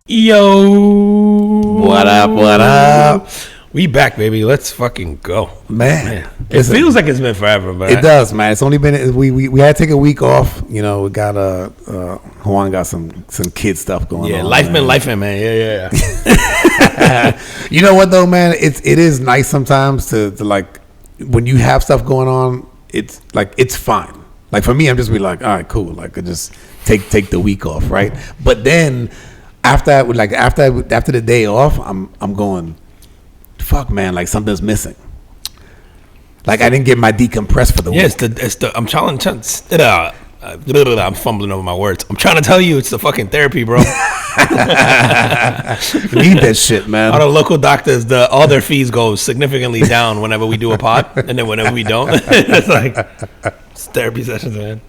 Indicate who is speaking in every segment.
Speaker 1: Yo,
Speaker 2: What up? What up?
Speaker 1: We back, baby. Let's fucking go,
Speaker 2: Man.
Speaker 1: It feels like it's been forever, but
Speaker 2: It does, man. It's only been we had to take a week off. You know, we got Juan got some kid stuff going on.
Speaker 1: Yeah, life been lifing, man. Yeah.
Speaker 2: You know what though, man? It is nice sometimes to like when you have stuff going on. It's like it's fine. Like for me, I'm just be like, all right, cool. Like I just take the week off, right? But then after the day off, I'm going, fuck, man. Like something's missing. Like I didn't get my decompress for the week.
Speaker 1: Yeah, I'm I'm fumbling over my words. I'm trying to tell you, it's the fucking therapy, bro.
Speaker 2: Need that shit, man.
Speaker 1: All the local doctors, all their fees go significantly down whenever we do a pod, and then whenever we don't, it's like it's therapy sessions, man.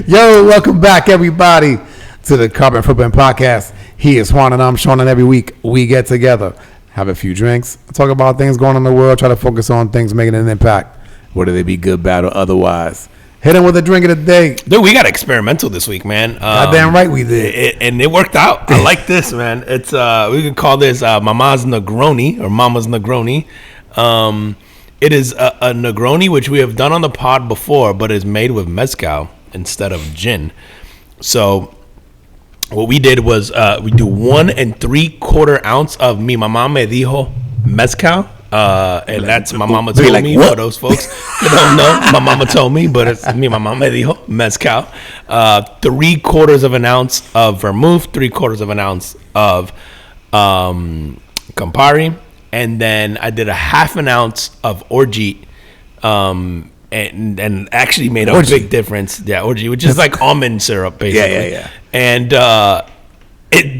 Speaker 2: Yo, welcome back, everybody, to the Carbon Footprint Podcast. He is Juan and I'm Sean, and every week we get together, have a few drinks, talk about things going on in the world, try to focus on things making an impact, whether they be good, bad, or otherwise. Hit him with a drink of the day.
Speaker 1: Dude, we got experimental this week, man.
Speaker 2: Goddamn right we did.
Speaker 1: And it worked out. I like this, man. It's we can call this Mama's Negroni or Mama's Negroni. It is a Negroni, which we have done on the pod before, but is made with mezcal instead of gin. So what we did was we do 1 3/4 ounce of mi mamá me dijo mezcal. And that's my mama told
Speaker 2: like,
Speaker 1: me.
Speaker 2: what?
Speaker 1: For those folks who don't know, my mama told me, but it's mi mamá me dijo mezcal. 3/4 of an ounce of vermouth, 3/4 of an ounce of Campari, and then I did a 1/2 ounce of orgeat. And actually made a big difference. Yeah, orgeat, which is like almond syrup, basically.
Speaker 2: Yeah.
Speaker 1: And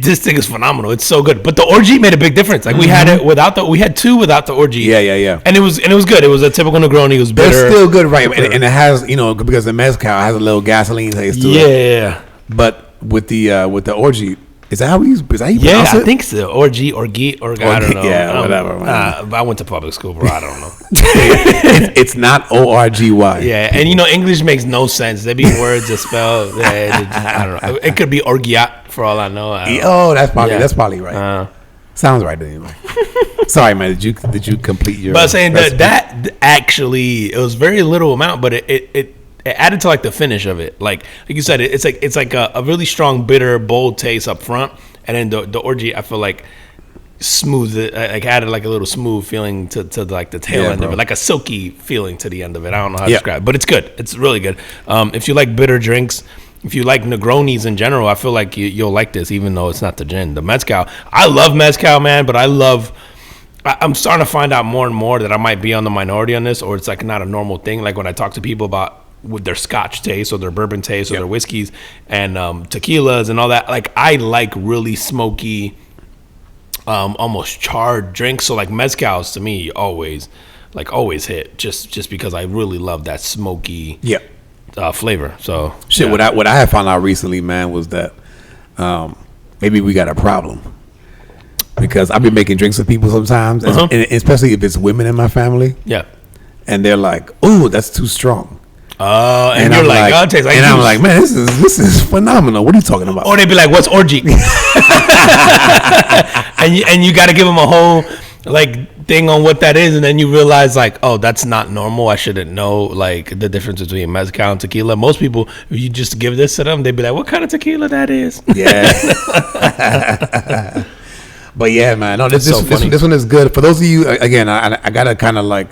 Speaker 1: this thing is phenomenal. It's so good. But the orgeat made a big difference. Like we had it without we had 2 without the orgeat.
Speaker 2: Yeah.
Speaker 1: And it was good. It was a typical Negroni. It was bitter.
Speaker 2: It's still good, right? And it has, because the mezcal has a little gasoline taste to it.
Speaker 1: Yeah.
Speaker 2: But with the orgeat, is that how you pronounce it?
Speaker 1: I think so. Orgeat, I don't know.
Speaker 2: Yeah, whatever.
Speaker 1: I went to public school, bro. I don't know.
Speaker 2: It's not ORGY.
Speaker 1: Yeah, and English makes no sense. There be words that spell. I don't know. It could be orgiat for all I know.
Speaker 2: That's probably right. Sounds right anyway. Sorry, man. Did you complete your?
Speaker 1: But I'm saying that actually it was very little amount, but it added to like the finish of it. Like you said, it's like a really strong, bitter, bold taste up front, and then the orgeat I feel like smooth it, like added like a little smooth feeling to like the tail end of it, like a silky feeling to the end of it. I don't know how to describe it, but it's good. It's really good. If you like bitter drinks, if you like Negronis in general, I feel like you'll like this, even though it's not the gin. The mezcal, I love mezcal, man, but I'm starting to find out more and more that I might be on the minority on this, or it's like not a normal thing. Like when I talk to people about with their scotch taste or their bourbon taste or their whiskeys and tequilas and all that, like I like really smoky, almost charred drinks. So like mezcals to me always hit just because I really love that smoky flavor. So
Speaker 2: shit. What I have found out recently, man, was that maybe we got a problem. Because I've been making drinks with people sometimes, and especially if it's women in my family. Yeah. And they're like, "Ooh, that's too strong."
Speaker 1: And you're like, "Oh, it tastes like."
Speaker 2: And I'm like, "Man, this is phenomenal. What are you talking about?"
Speaker 1: Or they'd be like, "What's orgeat?" and you got to give them a whole like thing on what that is, and then you realize like, "Oh, that's not normal. I shouldn't know like the difference between mezcal and tequila." Most people, if you just give this to them, they'd be like, "What kind of tequila that is?"
Speaker 2: Yeah. But yeah, man, no, this one is good. For those of you, again, I gotta kind of like,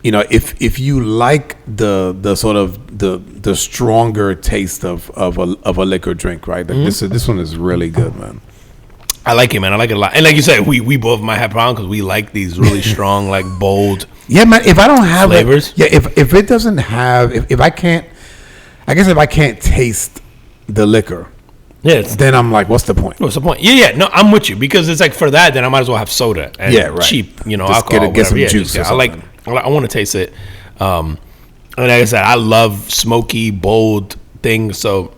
Speaker 2: if you like the sort of the stronger taste of a liquor drink, right? Like this one is really good, man.
Speaker 1: I like it, man. I like it a lot. And like you said, we both might have problems because we like these really strong, like bold.
Speaker 2: Yeah, man. If I don't have
Speaker 1: flavors,
Speaker 2: if it doesn't have, if I can't taste the liquor.
Speaker 1: Yes.
Speaker 2: Then I'm like, what's the point?
Speaker 1: What's the point? Yeah. No, I'm with you because it's like for that, then I might as well have soda and cheap,
Speaker 2: just
Speaker 1: alcohol.
Speaker 2: Get some juice.
Speaker 1: I want to taste it. And like I said, I love smoky, bold things. So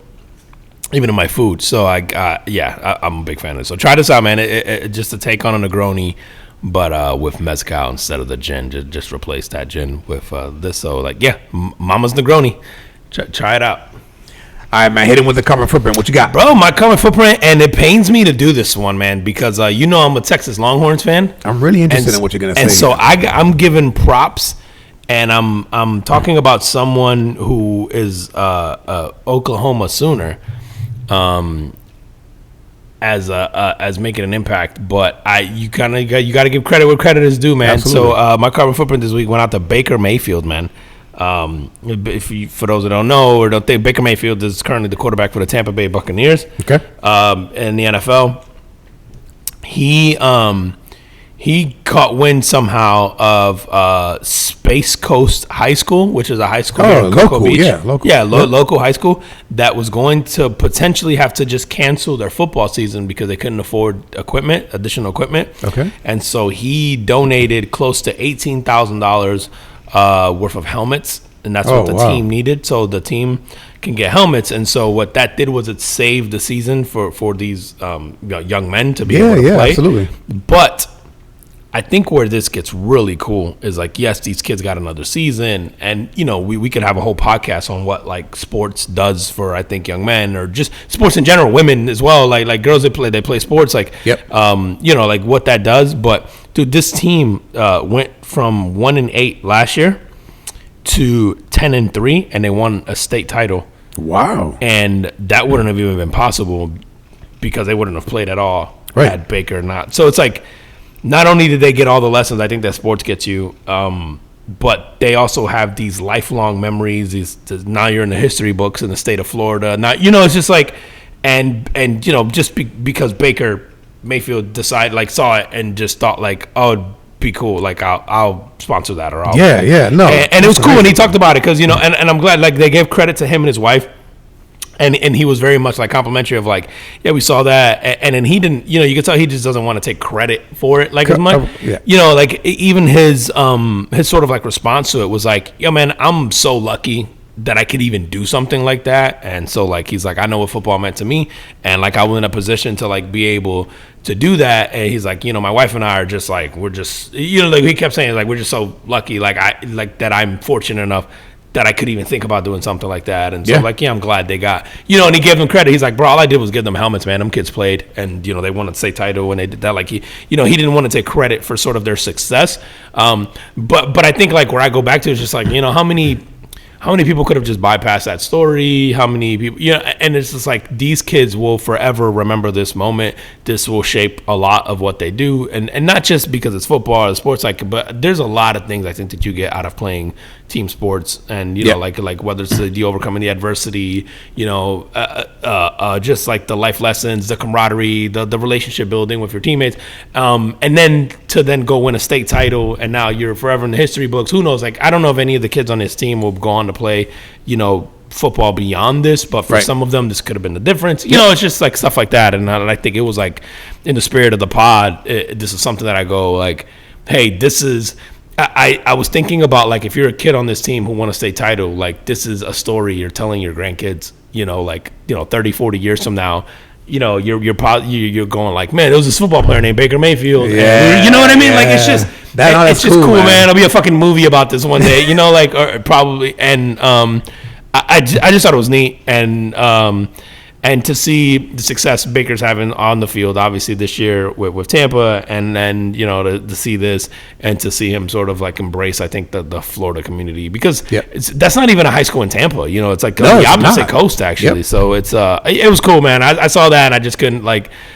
Speaker 1: even in my food. So I'm a big fan of it. So try this out, man. It just to take on a Negroni, but with mezcal instead of the gin. Just replace that gin with this. So like, Mama's Negroni. Try it out.
Speaker 2: All right, man. Hit him with the carbon footprint. What you got,
Speaker 1: Bro, my carbon footprint, and it pains me to do this one, man, because I'm a Texas Longhorns fan.
Speaker 2: I'm really interested in what you're gonna say.
Speaker 1: And so I'm giving props, and I'm talking about someone who is Oklahoma Sooner, as making an impact. But you got to give credit where credit is due, man.
Speaker 2: Absolutely.
Speaker 1: So my carbon footprint this week went out to Baker Mayfield, man. For those that don't know or don't think, Baker Mayfield is currently the quarterback for the Tampa Bay Buccaneers.
Speaker 2: Okay.
Speaker 1: In the NFL, he caught wind somehow of Space Coast High School, which is a high school in Cocoa Beach. Local high school that was going to potentially have to just cancel their football season because they couldn't afford additional equipment.
Speaker 2: Okay.
Speaker 1: And so he donated close to $18,000 worth of helmets, and that's what the team needed, so the team can get helmets. And so what that did was it saved the season for these young men to be able to play.
Speaker 2: Absolutely.
Speaker 1: But I think where this gets really cool is like, yes, these kids got another season, and we could have a whole podcast on what like sports does for, I think, young men, or just sports in general, women as well, like girls that play sports, like like what that does. But dude, this team went from 1-8 last year to 10-3, and they won a state title.
Speaker 2: Wow.
Speaker 1: And that wouldn't have even been possible because they wouldn't have played at all had Baker not. So it's like, not only did they get all the lessons I think that sports gets you, but they also have these lifelong memories. Now you're in the history books in the state of Florida. Now, it's just like, and just because Baker Mayfield saw it and just thought like, oh, it'd be cool. Like I'll sponsor that, or I'll.
Speaker 2: No.
Speaker 1: And it was cool, and he talked about it because and I'm glad like they gave credit to him and his wife. And he was very much like complimentary of like, yeah, we saw that, and then he didn't, you could tell he just doesn't want to take credit for it like as much, like even his sort of like response to it was like, yo man, I'm so lucky that I could even do something like that. And so like he's like, I know what football meant to me, and like I was in a position to like be able to do that. And he's like, my wife and I are just like, we're just, like he kept saying like, we're just so lucky, like that I'm fortunate enough that I could even think about doing something like that. And so I'm glad they got, and he gave them credit. He's like, bro, all I did was give them helmets, man. Them kids played, and they won a state title when they did that. Like he didn't want to take credit for sort of their success. But I think like where I go back to is just like, how many people could have just bypassed that story? How many people, and it's just like these kids will forever remember this moment. This will shape a lot of what they do. And not just because it's football or sports, but there's a lot of things I think that you get out of playing team sports, and like whether it's the overcoming the adversity, just like the life lessons, the camaraderie, the relationship building with your teammates, and then to go win a state title, and now you're forever in the history books. Who knows? Like I don't know if any of the kids on this team will go on to play, football beyond this, but for some of them, this could have been the difference. It's just like stuff like that, and I think it was like in the spirit of the pod. This is something that I go like, hey, this is. I was thinking about like if you're a kid on this team who won a state title, like this is a story you're telling your grandkids, 30, 40 years from now, you're going like, man, there was this football player named Baker Mayfield. Yeah, you know what I mean? Yeah. Like it's just it's just cool, man. There'll be a fucking movie about this one day, like or probably. And I just thought it was neat, and to see the success Baker's having on the field, obviously this year with Tampa, and then to see this and to see him sort of like embrace, I think the Florida community, because that's not even a high school in Tampa. It's like the opposite coast actually. Yep. So it was cool, man. I saw that and I just couldn't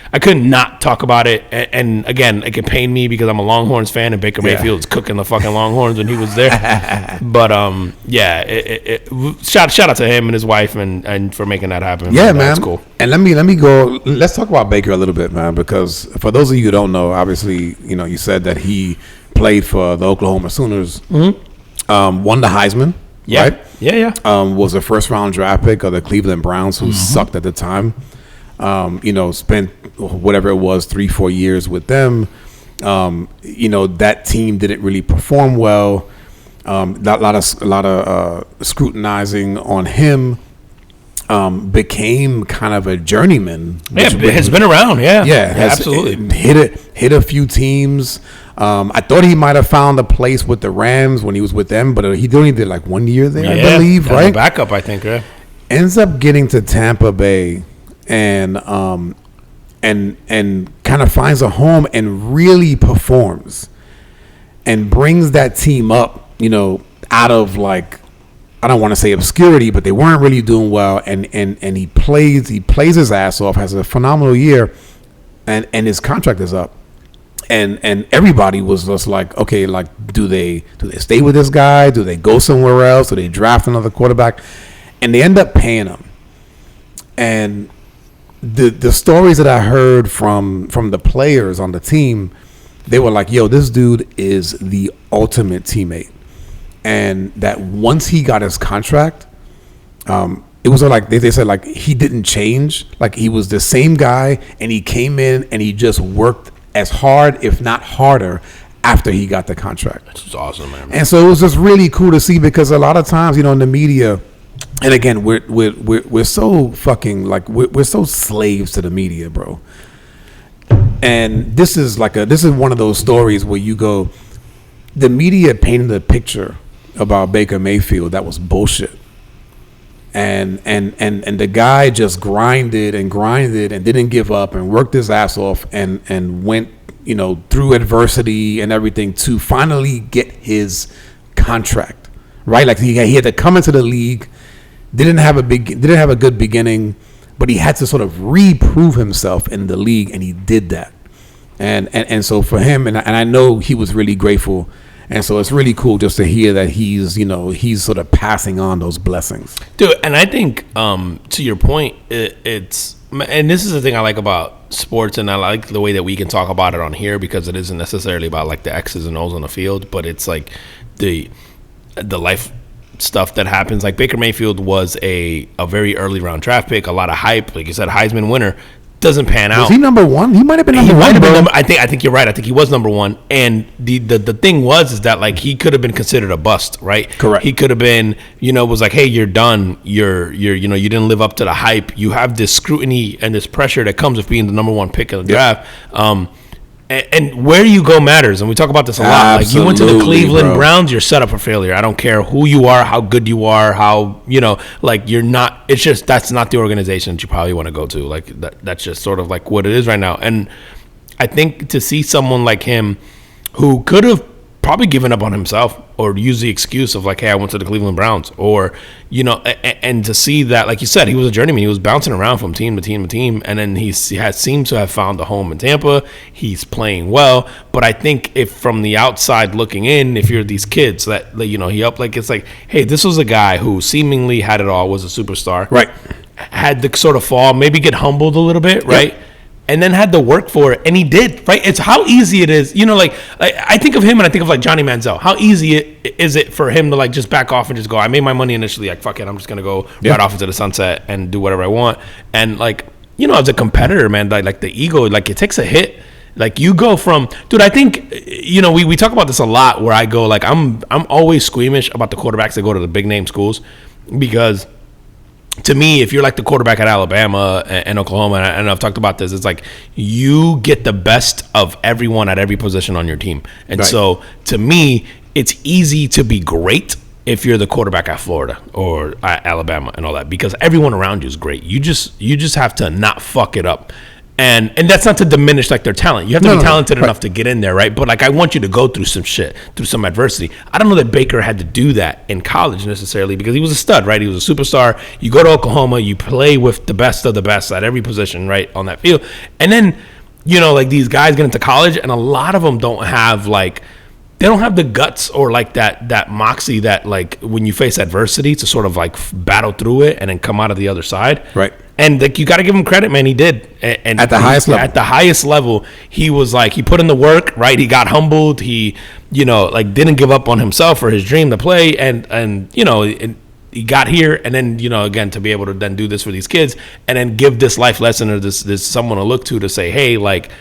Speaker 1: I couldn't not talk about it. And again, it could pain me because I'm a Longhorns fan, and Baker Mayfield's cooking the fucking Longhorns when he was there. But shout out to him and his wife and for making that happen.
Speaker 2: Yeah, man.
Speaker 1: That's cool.
Speaker 2: And let me go. Let's talk about Baker a little bit, man, because for those of you who don't know, obviously, you said that he played for the Oklahoma Sooners, won the Heisman.
Speaker 1: Yeah.
Speaker 2: Right?
Speaker 1: Yeah.
Speaker 2: Was a first round draft pick of the Cleveland Browns, who sucked at the time. Spent whatever it was 3-4 years with them. That team didn't really perform well. A lot of scrutinizing on him. Became kind of a journeyman.
Speaker 1: Has been around. Yeah,
Speaker 2: absolutely. Hit a few teams. I thought he might have found a place with the Rams when he was with them, but he only did like 1 year there, I believe, right?
Speaker 1: Backup, I think, right?
Speaker 2: ends up getting to Tampa Bay and kind of finds a home and really performs and brings that team up, out of like, I don't want to say obscurity, but they weren't really doing well, and he plays his ass off, has a phenomenal year, and his contract is up. And everybody was just like, okay, like, do they stay with this guy? Do they go somewhere else? Do they draft another quarterback? And they end up paying him. And the stories that I heard from the players on the team, they were like, yo, this dude is the ultimate teammate. And that once he got his contract, it was like they said, like, he didn't change. Like, he was the same guy, and he came in and he just worked as hard, if not harder, after he got the contract.
Speaker 1: That's awesome, man.
Speaker 2: And so it was just really cool to see, because a lot of times, in the media, and again, we're so fucking, like, we're so slaves to the media, bro. And this is one of those stories where you go, the media painted a picture about Baker Mayfield that was bullshit. And the guy just grinded and didn't give up and worked his ass off and went, through adversity and everything to finally get his contract, right? Like, he had to come into the league, didn't have a good beginning, but he had to sort of reprove himself in the league, and he did that. And so for him, and I know he was really grateful. And so it's really cool just to hear that he's sort of passing on those blessings.
Speaker 1: Dude, and I think, to your point, it's, and this is the thing I like about sports, and I like the way that we can talk about it on here, because it isn't necessarily about like the X's and O's on the field, but it's like the life stuff that happens. Like, Baker Mayfield was a very early round draft pick, a lot of hype, like you said, Heisman winner. Doesn't pan out.
Speaker 2: Was he number one? He might have been number one.
Speaker 1: I think you're right. I think he was number one. And the thing is that, like, he could have been considered a bust, right?
Speaker 2: Correct.
Speaker 1: He could have been, was like, hey, you're done. You're you didn't live up to the hype. You have this scrutiny and this pressure that comes with being the number one pick of the draft. And where you go matters, and we talk about this a lot. Like, you went to the Cleveland Browns, you're set up for failure. I don't care who you are, how good you are, how like, you're not. It's just, that's not the organization that you probably want to go to. Like, that's just sort of like what it is right now. And I think to see someone like him, who could have probably given up on himself or used the excuse of like, hey, I went to the Cleveland Browns, or and to see that, like you said, he was a journeyman. He was bouncing around from team to team to team, and then he has seemed to have found a home in Tampa. He's playing well, but I think if from the outside looking in, if you're these kids that he helped, like, it's like, hey, this was a guy who seemingly had it all, was a superstar,
Speaker 2: right?
Speaker 1: Had to sort of fall, maybe get humbled a little bit, right? Yep. And then had to work for it, and he did, right? It's how easy it is, like I think of him and I think of like Johnny Manziel. How easy is it for him to like just back off and just go, I made my money initially, like, fuck it, I'm just gonna go right off into the sunset and do whatever I want. And like, as a competitor, man, like the ego, like, it takes a hit. Like, you go from, dude, I think, we talk about this a lot, where I go, like, I'm always squeamish about the quarterbacks that go to the big name schools, because to me, if you're like the quarterback at Alabama and Oklahoma, and I've talked about this, it's like, you get the best of everyone at every position on your team. And so to me, it's easy to be great if you're the quarterback at Florida or at Alabama and all that, because everyone around you is great. You just have to not fuck it up. And that's not to diminish like their talent. You have to be talented enough to get in there, right? But like, I want you to go through some shit, through some adversity. I don't know that Baker had to do that in college necessarily, because he was a stud, right? He was a superstar. You go to Oklahoma, you play with the best of the best at every position, right, on that field. And then, like, these guys get into college, and a lot of them don't have like, they don't have the guts or like that moxie that, like, when you face adversity, to sort of like battle through it and then come out of the other side.
Speaker 2: Right.
Speaker 1: And like, you got to give him credit, man. He did. And
Speaker 2: at the highest level.
Speaker 1: At the highest level, he was like, he put in the work, right? He got humbled. He, like, didn't give up on himself or his dream to play. And he got here, and then, again, to be able to then do this for these kids, and then give this life lesson, or this someone to look to say, hey, like,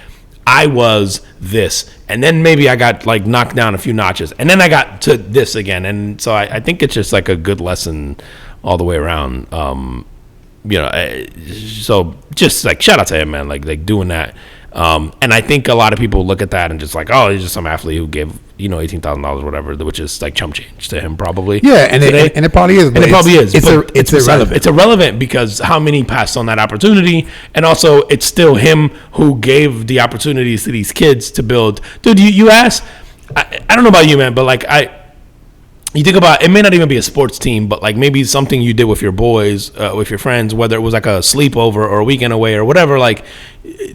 Speaker 1: I was this, and then maybe I got like knocked down a few notches, and then I got to this again. And so I think it's just like a good lesson all the way around. So just like, shout out to him, man, like doing that. And I think a lot of people look at that and just like, oh, he's just some athlete who gave $18,000 or whatever, which is like chump change to him probably.
Speaker 2: Yeah, and it probably is.
Speaker 1: And it probably is.
Speaker 2: It's irrelevant.
Speaker 1: It's irrelevant because how many passed on that opportunity, and also it's still him who gave the opportunities to these kids to build. Dude, you ask. I don't know about you, man, but like you think about it, may not even be a sports team, but like maybe something you did with your boys, with your friends, whether it was like a sleepover or a weekend away or whatever. Like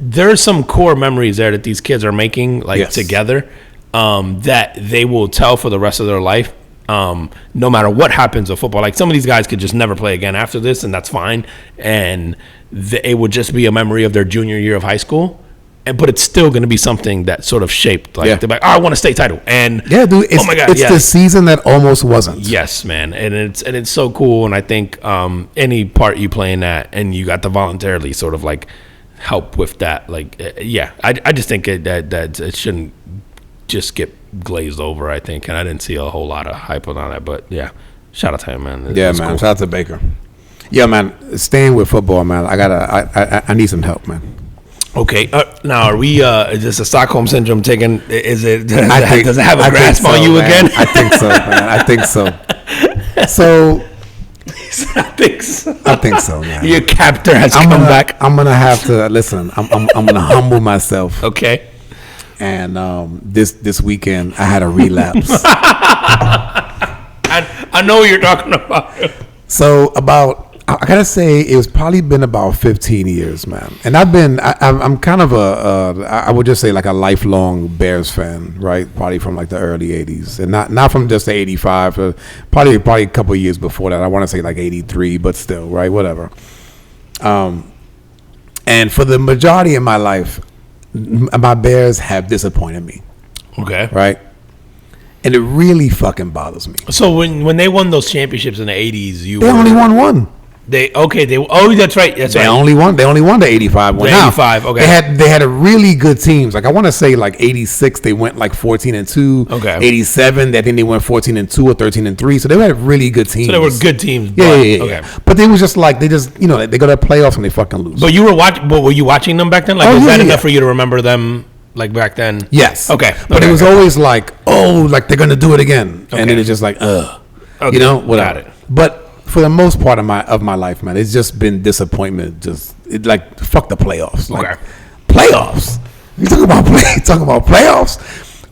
Speaker 1: there's some core memories there that these kids are making together that they will tell for the rest of their life. No matter what happens with football, like some of these guys could just never play again after this, and that's fine. And it would just be a memory of their junior year of high school. But it's still going to be something that sort of shaped. Like they're like, I want a state title. And
Speaker 2: yeah, dude, oh my God, it's the season that almost wasn't.
Speaker 1: Yes, man, and it's so cool. And I think any part you play in that, and you got to voluntarily sort of like help with that. Like, I just think that it shouldn't just get glazed over. I think, and I didn't see a whole lot of hype on that. But yeah, shout out to him, man.
Speaker 2: It's man. Cool. Shout out to Baker. Yeah, man. Staying with football, man. I need some help, man.
Speaker 1: Okay, now are we? Is this a Stockholm syndrome taking? Is it? Does it have a grasp on you
Speaker 2: man.
Speaker 1: again?
Speaker 2: I think so, man. I think so. So, I think so, man.
Speaker 1: Your captor has come back.
Speaker 2: I'm gonna have to listen. I'm gonna humble myself.
Speaker 1: Okay.
Speaker 2: And this weekend I had a relapse.
Speaker 1: I know what you're talking about.
Speaker 2: So I gotta say it's probably been about 15 years, man. And I'm kind of I would just say like a lifelong Bears fan, right? Probably from like the early 80s, and not from just the 85. Probably a couple of years before that. I want to say like 83, but still, right? Whatever. And for the majority of my life, my Bears have disappointed me.
Speaker 1: Okay.
Speaker 2: Right. And it really fucking bothers me.
Speaker 1: So when they won those championships in the 80s,
Speaker 2: they only won one.
Speaker 1: That's right.
Speaker 2: They only won the 85 one.
Speaker 1: The 85, okay.
Speaker 2: They had a really good teams. Like I want to say like 86 they went like 14-2.
Speaker 1: Okay.
Speaker 2: 87 I think they went 14-2 or 13-3. So they had really good teams.
Speaker 1: So they were good teams.
Speaker 2: Yeah. Okay. But they was just like they go to playoffs and they fucking lose.
Speaker 1: But were you watching them back then? Like was that enough for you to remember them like back then?
Speaker 2: Yes.
Speaker 1: Okay.
Speaker 2: But it was always like, like they're gonna do it again. Okay. And then it's just like,
Speaker 1: Okay.
Speaker 2: Whatever.
Speaker 1: Got it.
Speaker 2: But for the most part of my life, man, it's just been disappointment. Like fuck the playoffs. Like playoffs. You talking about playoffs?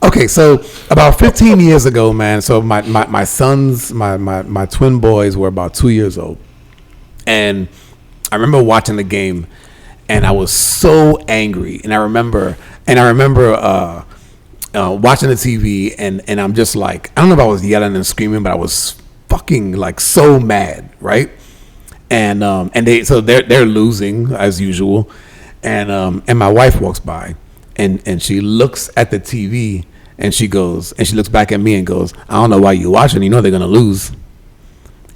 Speaker 2: Okay, so about 15 years ago, man. So my sons, my twin boys were about 2 years old, and I remember watching the game, and I was so angry. And I remember watching the TV, and I'm just like, I don't know if I was yelling and screaming, but I was fucking like so mad, right? And they're losing as usual, and my wife walks by, and she looks at the TV, and she looks back at me and goes, I don't know why you're watching. You know they're gonna lose.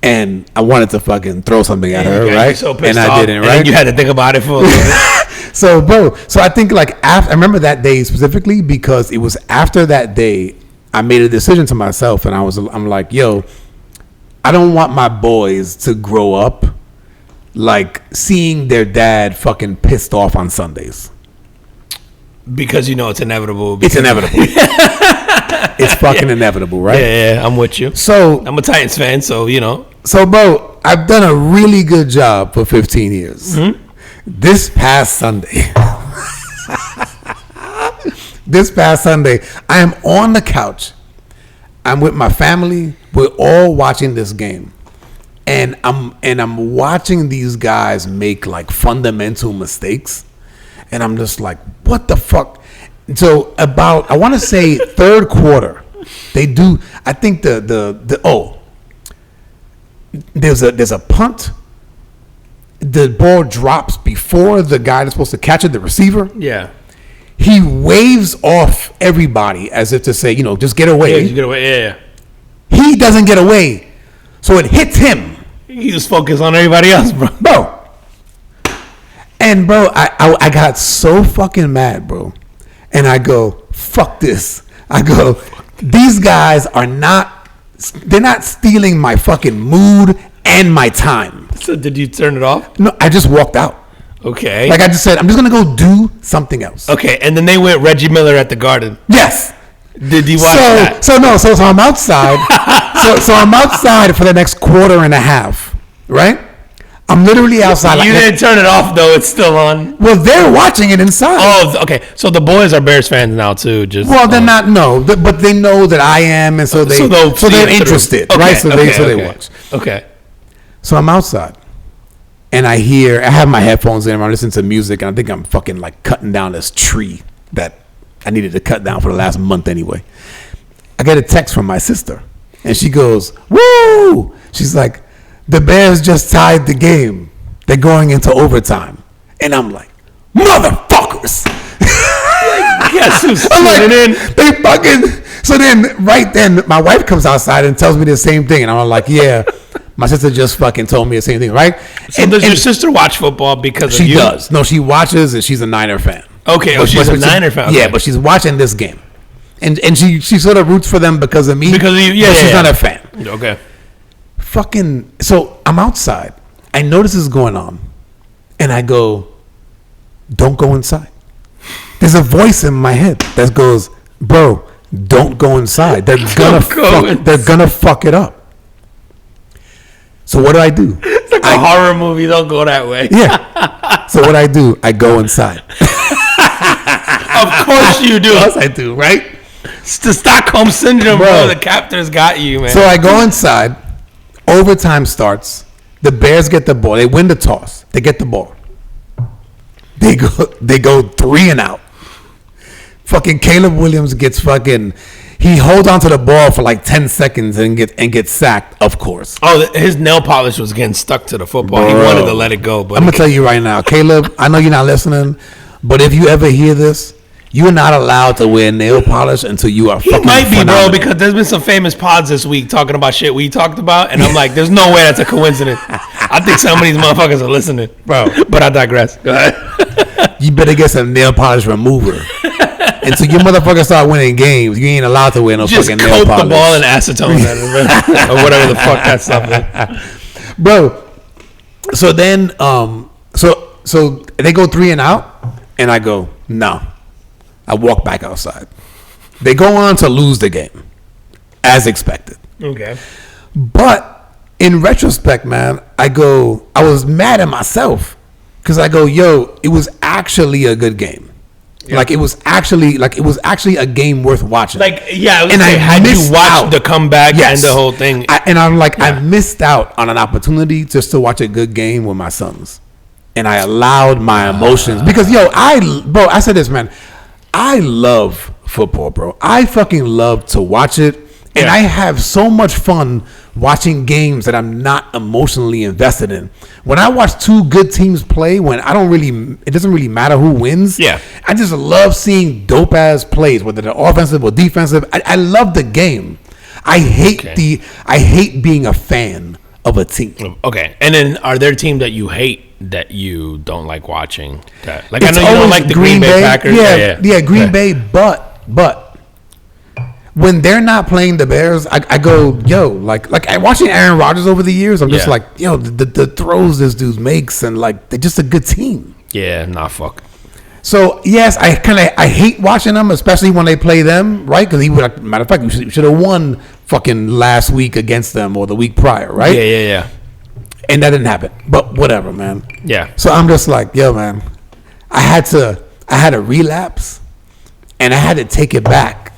Speaker 2: And I wanted to fucking throw something at her, right?
Speaker 1: So
Speaker 2: and I didn't, right?
Speaker 1: And you had to think about it for a little bit.
Speaker 2: So, bro, I think like I remember that day specifically because it was after that day I made a decision to myself, and I'm like, yo, I don't want my boys to grow up like seeing their dad fucking pissed off on Sundays.
Speaker 1: Because it's inevitable.
Speaker 2: It's inevitable. It's fucking inevitable, right?
Speaker 1: Yeah, I'm with you.
Speaker 2: So
Speaker 1: I'm a Titans fan, so
Speaker 2: So, bro, I've done a really good job for 15 years. Mm-hmm. This past Sunday, I am on the couch. I'm with my family. We're all watching this game, and I'm watching these guys make like fundamental mistakes, and I'm just like, what the fuck? So about, I want to say third quarter, they do. I think there's a punt. The ball drops before the guy that's supposed to catch it, the receiver.
Speaker 1: Yeah.
Speaker 2: He waves off everybody as if to say, just get away.
Speaker 1: Yeah, just get away. Yeah.
Speaker 2: He doesn't get away, so it hits him.
Speaker 1: He just focused on everybody else, bro.
Speaker 2: And bro, I got so fucking mad, bro. And I go, fuck this. I go, these guys they're not stealing my fucking mood and my time.
Speaker 1: So did you turn it off?
Speaker 2: No, I just walked out.
Speaker 1: Okay.
Speaker 2: Like I just said, I'm just going to go do something else.
Speaker 1: Okay, and then they went Reggie Miller at the Garden.
Speaker 2: Yes.
Speaker 1: Did you watch that?
Speaker 2: So I'm outside. so I'm outside for the next quarter and a half, right? I'm literally outside.
Speaker 1: You didn't turn it off though; it's still on.
Speaker 2: Well, they're watching it inside.
Speaker 1: Oh, okay. So the boys are Bears fans now too.
Speaker 2: They're not. No, but they know that I am, and so they're interested,
Speaker 1: okay,
Speaker 2: right? So they
Speaker 1: okay.
Speaker 2: watch.
Speaker 1: Okay.
Speaker 2: So I'm outside, and I have my headphones in. I'm listening to music, and I think I'm fucking like cutting down this tree that I needed to cut down for the last month anyway. I get a text from my sister, and she goes, "Woo!" She's like, "The Bears just tied the game. They're going into overtime." And I'm like, "Motherfuckers!"
Speaker 1: Guess who's
Speaker 2: I'm like,
Speaker 1: tuning in?
Speaker 2: They fucking. So then, right then, my wife comes outside and tells me the same thing, and I'm like, "Yeah." My sister just fucking told me the same thing, right?
Speaker 1: So does your sister watch football because of you?
Speaker 2: She does. No, she watches, and she's a Niner fan.
Speaker 1: Okay, she's a Niner fan.
Speaker 2: Yeah, but she's watching this game, and she sort of roots for them because of me.
Speaker 1: Because of you, yeah.
Speaker 2: But she's not a fan.
Speaker 1: Okay.
Speaker 2: Fucking. So I'm outside. I know this is going on, and I go, "Don't go inside." There's a voice in my head that goes, "Bro, don't go inside. They're gonna fuck it up." So what do?
Speaker 1: It's like a horror movie. Don't go that way.
Speaker 2: Yeah. So what do? I go inside.
Speaker 1: Of course you do.
Speaker 2: Of course I do, right?
Speaker 1: It's the Stockholm Syndrome, bro. The captors got you, man.
Speaker 2: So I go inside. Overtime starts. The Bears get the ball. They win the toss. They get the ball. They go 3 and out. Fucking Caleb Williams gets fucking. He holds onto the ball for like 10 seconds and gets sacked, of course.
Speaker 1: Oh, his nail polish was getting stuck to the football.
Speaker 2: Bro.
Speaker 1: He wanted to let it go. But
Speaker 2: I'm going to tell you right now, Caleb, I know you're not listening, but if you ever hear this, you're not allowed to wear nail polish until you are fucking
Speaker 1: might be,
Speaker 2: phenomenal.
Speaker 1: bro, because there's been some famous pods this week talking about shit we talked about, and I'm like, there's no way that's a coincidence. I think some of these motherfuckers are listening.
Speaker 2: Bro.
Speaker 1: But I digress. Go ahead.
Speaker 2: You better get some nail polish remover. Until your motherfuckers start winning games, you ain't allowed to wear no fucking nail polish.
Speaker 1: Just coat the ball in acetone or whatever the fuck that stuff is.
Speaker 2: Bro, so then, so they go 3 and out, and I go, no. I walk back outside. They go on to lose the game, as expected.
Speaker 1: Okay.
Speaker 2: But in retrospect, man, I was mad at myself because I go, yo, it was actually a good game. Yeah. Like it was actually a game worth watching.
Speaker 1: Like, yeah,
Speaker 2: and I
Speaker 1: missed you watched the comeback and the whole thing.
Speaker 2: I missed out on an opportunity just to watch a good game with my sons, and I allowed my emotions because I said this, man. I love football, bro. I fucking love to watch it, and I have so much fun watching games that I'm not emotionally invested in. When I watch two good teams play, it doesn't really matter who wins.
Speaker 1: Yeah,
Speaker 2: I just love seeing dope ass plays, whether they're offensive or defensive. I love the game. I hate being a fan of a team.
Speaker 1: Okay, and then are there teams that you hate that you don't like watching? I know you
Speaker 2: don't
Speaker 1: like the Green Bay Packers.
Speaker 2: Yeah, Green Bay, but when they're not playing the Bears, I go, yo, like watching Aaron Rodgers over the years, I'm just like, yo, the throws this dude makes, and like they're just a good team.
Speaker 1: Yeah, nah, fuck.
Speaker 2: So yes, I hate watching them, especially when they play them, right? Because matter of fact, you should have won fucking last week against them or the week prior, right?
Speaker 1: Yeah.
Speaker 2: And that didn't happen, but whatever, man.
Speaker 1: Yeah.
Speaker 2: So I'm just like, yo, man, I had a relapse, and I had to take it back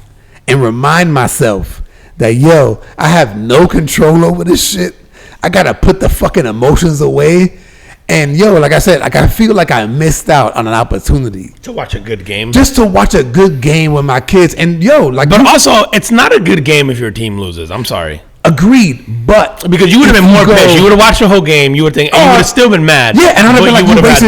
Speaker 2: and remind myself that, yo, I have no control over this shit. I gotta put the fucking emotions away. And yo, like I said, like I feel like I missed out on an opportunity
Speaker 1: to watch a good game.
Speaker 2: Just to watch a good game with my kids. And yo, like,
Speaker 1: but also, it's not a good game if your team loses. I'm sorry.
Speaker 2: Agreed, but
Speaker 1: because you would have been more pissed. You would have watched the whole game. You would think, and you would have still been mad.
Speaker 2: Yeah, and I'd have been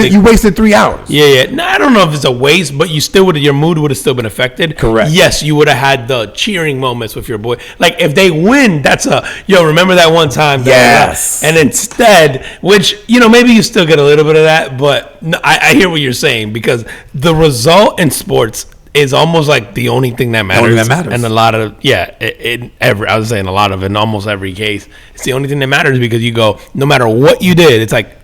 Speaker 2: like, you wasted 3 hours.
Speaker 1: Yeah. No, I don't know if it's a waste, but you still would. Your mood would have still been affected.
Speaker 2: Correct.
Speaker 1: Yes, you would have had the cheering moments with your boy. Like if they win, that's remember that one time?
Speaker 2: Yes.
Speaker 1: And instead, which maybe you still get a little bit of that, but I hear what you're saying because the result in sports is almost like the only thing that matters. And a lot of in almost every case, it's the only thing that matters because you go, no matter what you did, it's like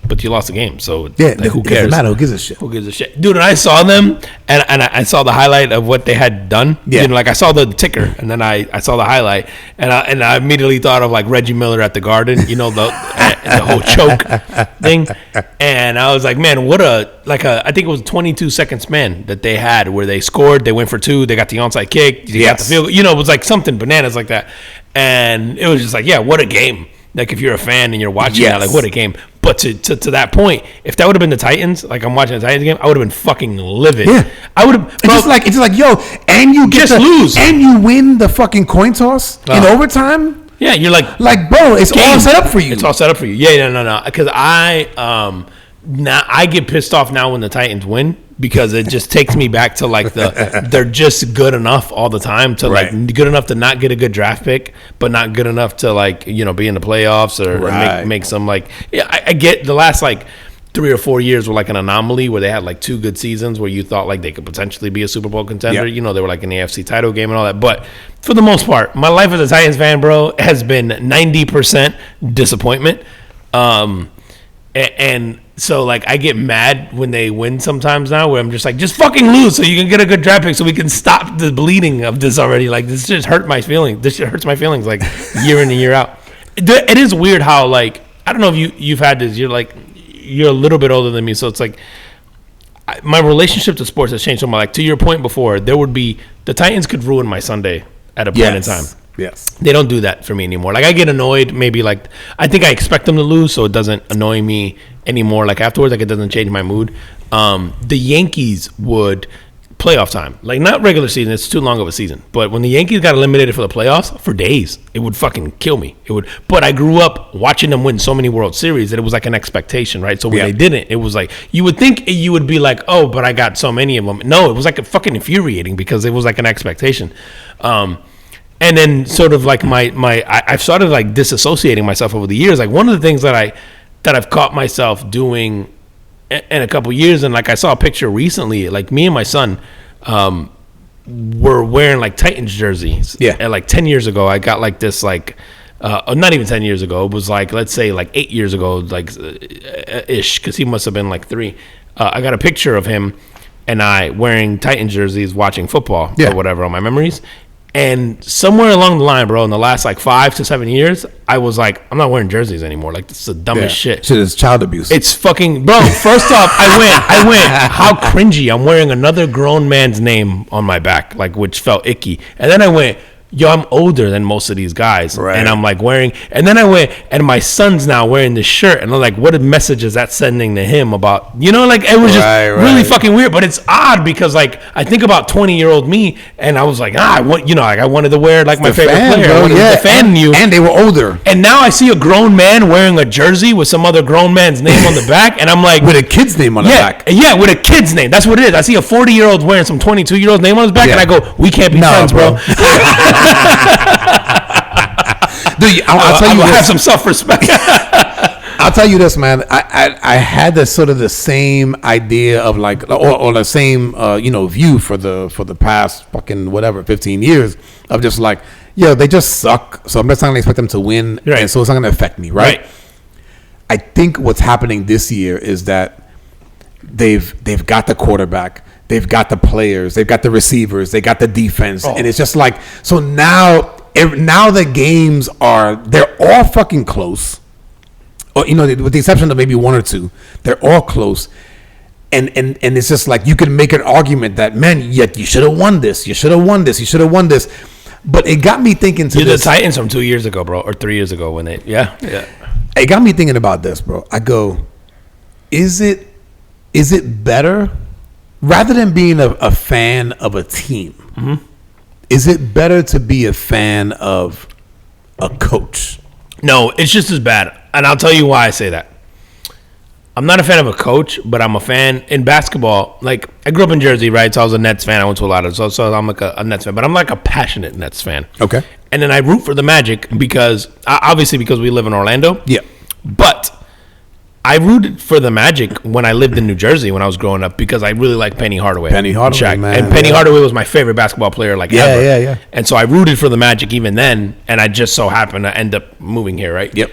Speaker 1: but you lost the game. So
Speaker 2: Yeah,
Speaker 1: like, who
Speaker 2: it
Speaker 1: cares?
Speaker 2: doesn't matter. Who gives a shit?
Speaker 1: Who gives a shit, dude? And I saw them, and I saw the highlight of what they had done.
Speaker 2: Yeah.
Speaker 1: You know, like I saw the ticker, and then I saw the highlight, and I immediately thought of like Reggie Miller at the Garden. You know, the whole choke thing, and I was like, man, what I think it was a 22 second span that they had where they scored, they went for 2, they got the onside kick, they got the field. You know, it was like something bananas like that, and it was just like, yeah, what a game. Like if you're a fan and you're watching that, like what a game. But to that point, if that would have been the Titans, like I'm watching the Titans game, I would have been fucking livid.
Speaker 2: Yeah,
Speaker 1: I would have.
Speaker 2: It's just like yo, and you get
Speaker 1: just lose,
Speaker 2: and you win the fucking coin toss in overtime.
Speaker 1: Yeah, you're like
Speaker 2: bro, it's all set up for you.
Speaker 1: It's all set up for you. Yeah, no. Because now I get pissed off now when the Titans win because it just takes me back to like they're just good enough all the time to like good enough to not get a good draft pick, but not good enough to like be in the playoffs or make some like I get the last like 3 or 4 years were like an anomaly where they had like 2 good seasons where you thought like they could potentially be a Super Bowl contender. They were like in the AFC title game and all that. But for the most part, my life as a Titans fan, bro, has been 90% disappointment. And so like I get mad when they win sometimes now where I'm just like, just fucking lose so you can get a good draft pick so we can stop the bleeding of this already. Like this just hurt my feelings. This shit hurts my feelings like year in and year out. It is weird how like, I don't know if you've had this, you're a little bit older than me. So it's like my relationship to sports has changed so much. Like to your point before, the Titans could ruin my Sunday at a point in time.
Speaker 2: Yes.
Speaker 1: They don't do that for me anymore. Like I get annoyed maybe like I think I expect them to lose so it doesn't annoy me anymore. Like afterwards like it doesn't change my mood. The Yankees would playoff time. Like not regular season, it's too long of a season. But when the Yankees got eliminated for the playoffs, for days, it would fucking kill me. It would. But I grew up watching them win so many World Series that it was like an expectation, right? So when they didn't, it was like you would think you would be like, "Oh, but I got so many of them." No, it was like fucking infuriating because it was like an expectation. And then sort of like I've started like disassociating myself over the years. Like one of the things that I've caught myself doing in a couple years, and like I saw a picture recently, like me and my son were wearing like Titans jerseys. Yeah. And like 10 years ago, I got like this like, not even 10 years ago. It was like, let's say like 8 years ago, like ish, because he must have been like 3. I got a picture of him and I wearing Titans jerseys watching football or whatever on my memories. And somewhere along the line, bro, in the last like 5 to 7 years, I was like, I'm not wearing jerseys anymore. Like, this is the dumbest shit.
Speaker 2: Shit is child abuse.
Speaker 1: It's fucking, bro. First off, I went, how cringy. I'm wearing another grown man's name on my back, like, which felt icky. And then I went, yo, I'm older than most of these guys. Right. And I'm like wearing, and then I went, and my son's now wearing this shirt. And I'm like, what a message is that sending to him about, like, it was just really fucking weird. But it's odd because, like, I think about 20-year-old me, and I was like, I wanted to wear, like, my favorite player. Bro, I wanted to defend you.
Speaker 2: And they were older.
Speaker 1: And now I see a grown man wearing a jersey with some other grown man's name on the back. And I'm like,
Speaker 2: with a kid's name on the back.
Speaker 1: Yeah, with a kid's name. That's what it is. I see a 40-year-old wearing some 22-year-old's name on his back, and I go, we can't be friends, bro.
Speaker 2: Dude, I'll tell you this.
Speaker 1: Have some self-respect.
Speaker 2: I'll tell you this, man. I had this sort of the same idea of like, or the same view for the past fucking whatever 15 years of just like, they just suck. So I'm just not gonna expect them to win, and so it's not gonna affect me, right? I think what's happening this year is that they've got the quarterback. They've got the players, they've got the receivers, they got the defense, and it's just like, so now the games they're all fucking close, or with the exception of maybe 1 or 2, they're all close, and it's just like you can make an argument that, man, yet you should have won this, but it got me thinking
Speaker 1: the Titans from 2 years ago, bro, or 3 years ago when they
Speaker 2: it got me thinking about this, bro. I go, is it better? Rather than being a fan of a team, is it better to be a fan of a coach?
Speaker 1: No, it's just as bad. And I'll tell you why I say that. I'm not a fan of a coach, but I'm a fan in basketball. Like, I grew up in Jersey, right? So I was a Nets fan. I went to a lot of so I'm like a Nets fan. But I'm like a passionate Nets fan.
Speaker 2: Okay.
Speaker 1: And then I root for the Magic because we live in Orlando.
Speaker 2: Yeah.
Speaker 1: But I rooted for the Magic when I lived in New Jersey when I was growing up because I really liked Penny Hardaway.
Speaker 2: Man.
Speaker 1: And Penny Hardaway was my favorite basketball player ever.
Speaker 2: Yeah.
Speaker 1: And so I rooted for the Magic even then, and I just so happened to end up moving here, right?
Speaker 2: Yep.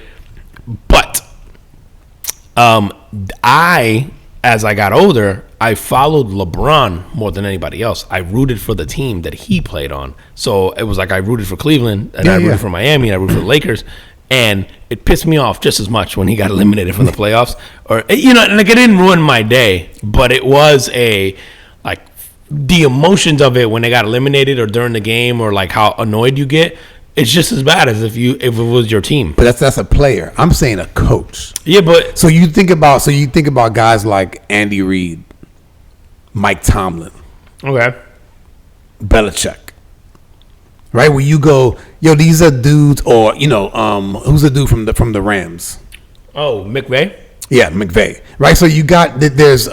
Speaker 1: But As I got older, I followed LeBron more than anybody else. I rooted for the team that he played on. So it was like I rooted for Cleveland, and I rooted for Miami, and I rooted for the Lakers. And it pissed me off just as much when he got eliminated from the playoffs. Or, you know, like, it didn't ruin my day, but it was the emotions of it when they got eliminated or during the game, or like how annoyed you get. It's just as bad as if it was your team.
Speaker 2: But that's a player. I'm saying a coach.
Speaker 1: Yeah, but
Speaker 2: so you think about guys like Andy Reid, Mike Tomlin,
Speaker 1: okay,
Speaker 2: Belichick, right? Where you go, yo, these are dudes, or who's the dude from the Rams?
Speaker 1: Oh, McVay.
Speaker 2: Yeah, McVay. Right. So you got there's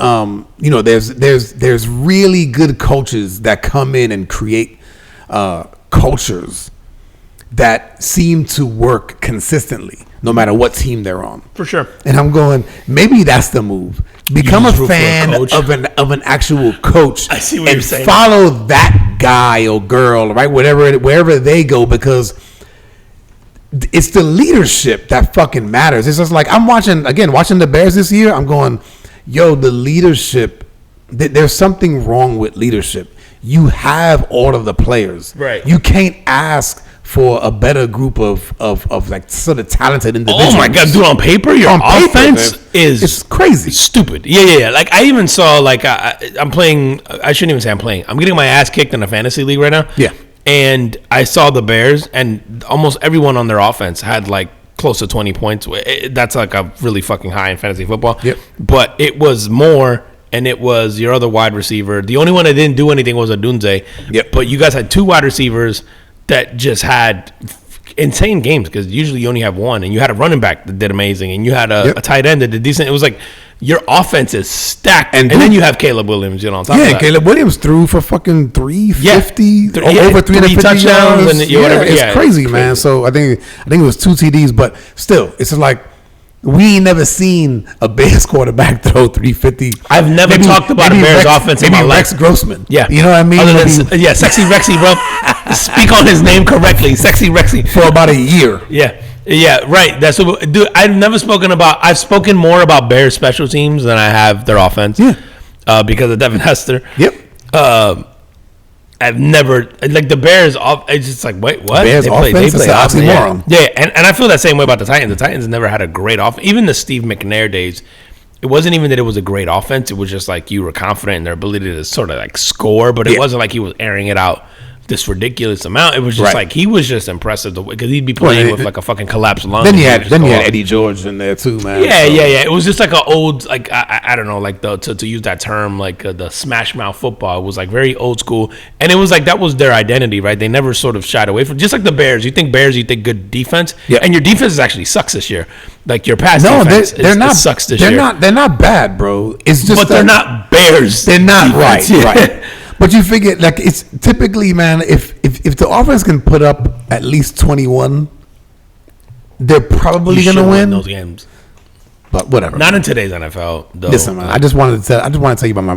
Speaker 2: really good coaches that come in and create cultures that seem to work consistently, no matter what team they're on.
Speaker 1: For sure.
Speaker 2: And I'm going, maybe that's the move. Become a fan of an actual coach.
Speaker 1: I see what you're saying.
Speaker 2: Follow that guy or girl, right? Wherever they go, because it's the leadership that fucking matters. It's just like I'm watching the Bears this year. I'm going, yo, the leadership. There's something wrong with leadership. You have all of the players.
Speaker 1: Right.
Speaker 2: You can't ask for a better group of like sort of talented individuals.
Speaker 1: Oh my God, dude! On paper, your offense is
Speaker 2: it's crazy,
Speaker 1: stupid. Yeah. Like I even saw I'm playing. I shouldn't even say I'm playing. I'm getting my ass kicked in a fantasy league right now.
Speaker 2: Yeah,
Speaker 1: and I saw the Bears, and almost everyone on their offense had like close to 20 points. That's like a really fucking high in fantasy football.
Speaker 2: Yep.
Speaker 1: But it was more. And it was your other wide receiver. The only one that didn't do anything was Adunze.
Speaker 2: Yep.
Speaker 1: But you guys had two wide receivers that just had insane games, because usually you only have one, and you had a running back that did amazing, and you had a tight end that did decent. It was like your offense is stacked, and then you have Caleb Williams, on top of that.
Speaker 2: Caleb Williams threw for fucking 350, over 350
Speaker 1: touchdowns,
Speaker 2: yards.
Speaker 1: And whatever.
Speaker 2: It's crazy, man. So I think it was 2 TDs, but still, it's just like, we ain't never seen a Bears quarterback throw 350.
Speaker 1: I've never talked about a Bears offense in my life.
Speaker 2: Rex Grossman.
Speaker 1: Yeah.
Speaker 2: You know what I mean?
Speaker 1: Sexy Rexy, bro. Speak on his name correctly. Sexy Rexy.
Speaker 2: For about a year.
Speaker 1: Yeah, right. That's what, dude, I've spoken more about Bears special teams than I have their offense.
Speaker 2: Yeah.
Speaker 1: Because of Devin Hester.
Speaker 2: Yep.
Speaker 1: I've never, like, the Bears off. It's just like, wait, what?
Speaker 2: Bears offense is an oxymoron.
Speaker 1: Yeah, and I feel that same way about the Titans. The Titans never had a great offense. Even the Steve McNair days, it wasn't even that it was a great offense. It was just like you were confident in their ability to sort of like score, but it wasn't like he was airing it out this ridiculous amount. It was just like he was just impressive because he'd be playing with like a fucking collapsed lung.
Speaker 2: Then you had Eddie George in there too, man.
Speaker 1: Yeah. It was just like an old, like I don't know, like to use that term, like the smash mouth football. It was like very old school, and it was like that was their identity, right? They never sort of shied away from, just like the Bears. You think good defense, and your defense actually sucks this year. Like your pass defense, sucks this year.
Speaker 2: They're not bad, bro. It's just,
Speaker 1: but they're not Bears.
Speaker 2: They're not
Speaker 1: defense.
Speaker 2: right. But you figure, like, it's typically, man, if the offense can put up at least 21, they're probably going to win
Speaker 1: those games.
Speaker 2: But whatever.
Speaker 1: Not in today's NFL, though.
Speaker 2: Listen, man, I just wanted to tell you about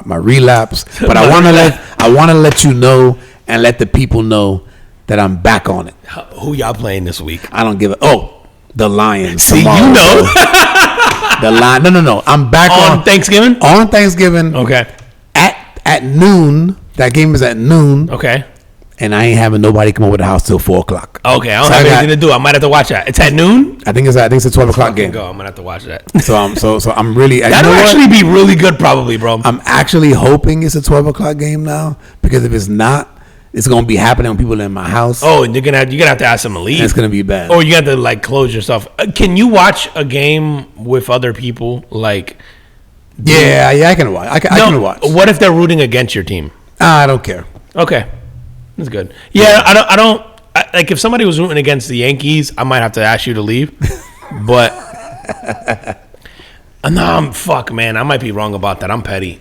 Speaker 2: my relapse. But I want to let you know and let the people know that I'm back on it.
Speaker 1: Who y'all playing this week?
Speaker 2: I don't give a the Lions.
Speaker 1: See,
Speaker 2: tomorrow,
Speaker 1: you know.
Speaker 2: The Lions. No. I'm back
Speaker 1: on Thanksgiving.
Speaker 2: On Thanksgiving.
Speaker 1: Okay.
Speaker 2: At noon. That game is at noon.
Speaker 1: Okay.
Speaker 2: And I ain't having nobody come over the house till 4 o'clock.
Speaker 1: Okay, I don't have anything to do. I might have to watch that. It's at noon.
Speaker 2: I think it's a 12 o'clock game.
Speaker 1: Go. I'm gonna have to watch that.
Speaker 2: So I'm really.
Speaker 1: That'll actually be really good, probably, bro.
Speaker 2: I'm actually hoping it's a 12 o'clock game now, because if it's not, it's gonna be happening when people are in my house.
Speaker 1: Oh, and you're gonna have to ask them to leave.
Speaker 2: It's gonna be bad.
Speaker 1: Or you have to like close yourself. Can you watch a game with other people? Like,
Speaker 2: yeah, I can watch. I can watch.
Speaker 1: What if they're rooting against your team?
Speaker 2: I don't care.
Speaker 1: Okay, that's good. Yeah, I don't like if somebody was rooting against the Yankees, I might have to ask you to leave. But no, fuck, man, I might be wrong about that. I'm petty.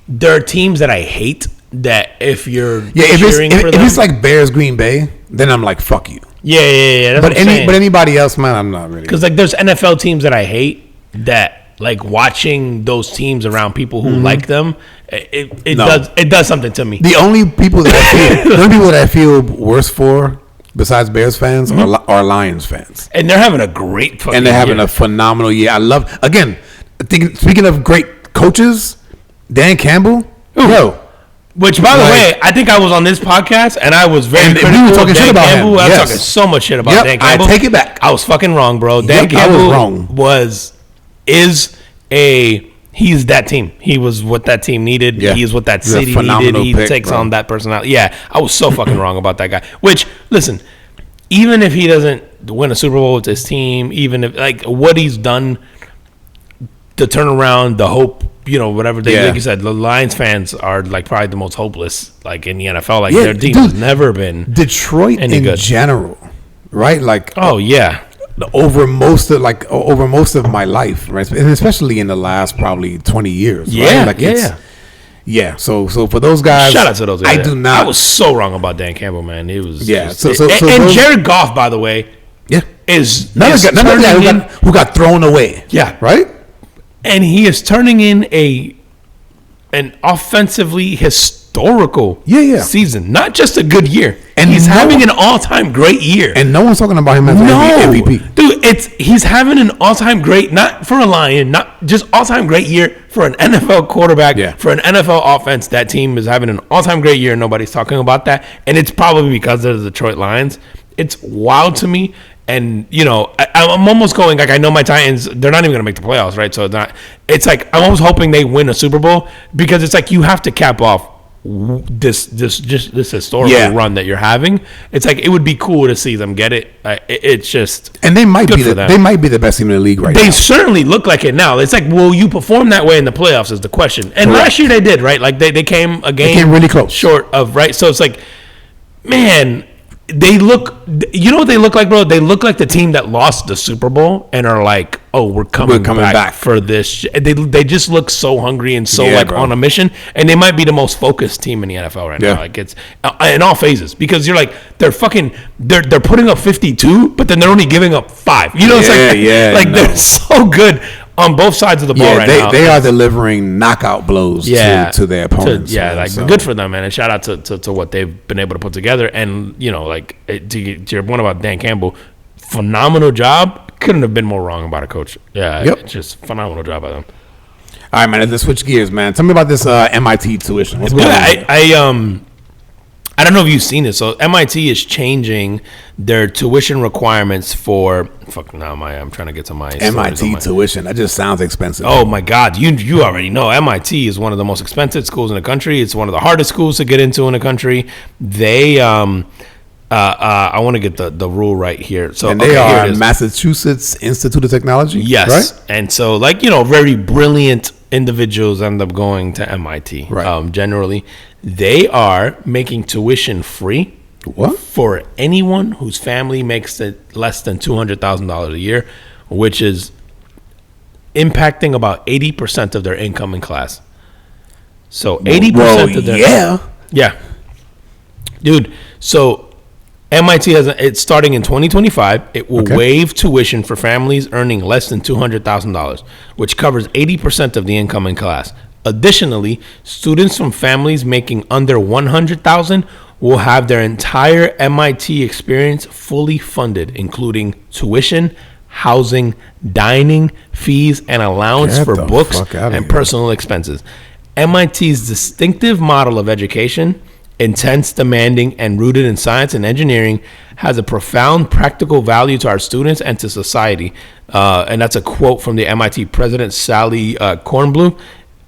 Speaker 1: There are teams that I hate. That if you're if
Speaker 2: it's like Bears Green Bay, then I'm like, fuck you.
Speaker 1: Yeah.
Speaker 2: But anybody else, man, I'm not really.
Speaker 1: Because like there's NFL teams that I hate, that like watching those teams around people who like them, it does something to me.
Speaker 2: The only people that I feel worse for besides Bears fans are Lions fans.
Speaker 1: And they're having a great fucking
Speaker 2: And they're having
Speaker 1: year.
Speaker 2: a phenomenal year. I love, again, speaking of great coaches, Dan Campbell. Yo.
Speaker 1: Which, by the way, I think I was on this podcast and I was very critical
Speaker 2: we were talking
Speaker 1: of
Speaker 2: shit
Speaker 1: Dan
Speaker 2: about
Speaker 1: Campbell.
Speaker 2: him.
Speaker 1: I was
Speaker 2: Yes.
Speaker 1: talking so much shit about Dan Campbell.
Speaker 2: I take it back.
Speaker 1: I was fucking wrong, bro. Dan
Speaker 2: Yep,
Speaker 1: Campbell
Speaker 2: I was wrong.
Speaker 1: He's that team. He was what that team needed.
Speaker 2: Yeah.
Speaker 1: He's what that
Speaker 2: He's a
Speaker 1: city needed.
Speaker 2: phenomenal
Speaker 1: He
Speaker 2: pick,
Speaker 1: takes
Speaker 2: bro.
Speaker 1: on that personality. Yeah, I was so fucking wrong about that guy. Which, listen, even if he doesn't win a Super Bowl with his team, even if, like, what he's done, the turnaround, the hope, whatever they, like you said, the Lions fans are, like, probably the most hopeless, like, in the NFL. Like, their team has never been
Speaker 2: Detroit in
Speaker 1: good.
Speaker 2: general, right? Like,
Speaker 1: oh, yeah.
Speaker 2: over most of my life, right? And especially in the last probably 20 years.
Speaker 1: Yeah,
Speaker 2: right? Like yeah. So for those guys,
Speaker 1: Shout out to those guys.
Speaker 2: I do not.
Speaker 1: I was so wrong about Dan Campbell, man. It was
Speaker 2: Yeah.
Speaker 1: just-
Speaker 2: So
Speaker 1: and
Speaker 2: those-
Speaker 1: Jared Goff, by the way,
Speaker 2: yeah.
Speaker 1: is
Speaker 2: Another
Speaker 1: turning
Speaker 2: guy
Speaker 1: in,
Speaker 2: who got thrown away.
Speaker 1: Yeah.
Speaker 2: Right.
Speaker 1: and he is turning in an offensively historical season, not just a good year. And he's having an all-time great year.
Speaker 2: And no one's talking about him as an MVP.
Speaker 1: Dude, he's having an all-time great, not for a Lion, not just all-time great year for an NFL quarterback, for an NFL offense. That team is having an all-time great year. Nobody's talking about that, and it's probably because of the Detroit Lions. It's wild to me. And, I'm almost going, like, I know my Titans, they're not even going to make the playoffs, right? So it's like, I'm almost hoping they win a Super Bowl, because it's like you have to cap off this historical run that you're having. It's like, it would be cool to see them get it. It's just,
Speaker 2: and they might be
Speaker 1: them.
Speaker 2: they might be the best team in the league right now.
Speaker 1: They certainly look like it now. It's like, will you perform that way in the playoffs is the question. And last year they did, right? Like they came a game,
Speaker 2: they came really close,
Speaker 1: short of, right? So it's like, man, they look, you know what they look like, bro? They look like the team that lost the Super Bowl and are like, oh, we're coming back for this. They just look so hungry and so on a mission. And they might be the most focused team in the NFL right now. Like, it's in all phases, because you're like, they're putting up 52, but then they're only giving up 5. It's they're so good on both sides of the ball right now.
Speaker 2: They are delivering knockout blows to their opponents.
Speaker 1: Good for them, man. And shout out to what they've been able to put together. And, to your point about Dan Campbell, phenomenal job. Couldn't have been more wrong about a coach. Just phenomenal job by them.
Speaker 2: All right, man, let's switch gears, man. Tell me about this MIT tuition. What's going on?
Speaker 1: I don't know if you've seen it. So MIT is changing their tuition requirements for I'm trying to get to my
Speaker 2: MIT tuition. That just sounds expensive.
Speaker 1: Oh my God, you already know MIT is one of the most expensive schools in the country. It's one of the hardest schools to get into in the country. They I want to get the rule right here. So
Speaker 2: they are Massachusetts Institute of Technology.
Speaker 1: Yes, right? And so very brilliant individuals end up going to MIT.
Speaker 2: Right.
Speaker 1: Generally, they are making tuition free.
Speaker 2: What?
Speaker 1: For anyone whose family makes it less than $200,000 a year, which is impacting about 80% of their income in class. So 80% of their dude. So MIT it's starting in 2025. It will waive tuition for families earning less than $200,000, which covers 80% of the income in class. Additionally, students from families making under $100,000 will have their entire MIT experience fully funded, including tuition, housing, dining, fees, and allowance for books and personal expenses. MIT's distinctive model of education, intense, demanding, and rooted in science and engineering, has a profound practical value to our students and to society. And that's a quote from the MIT president, Sally Kornblum.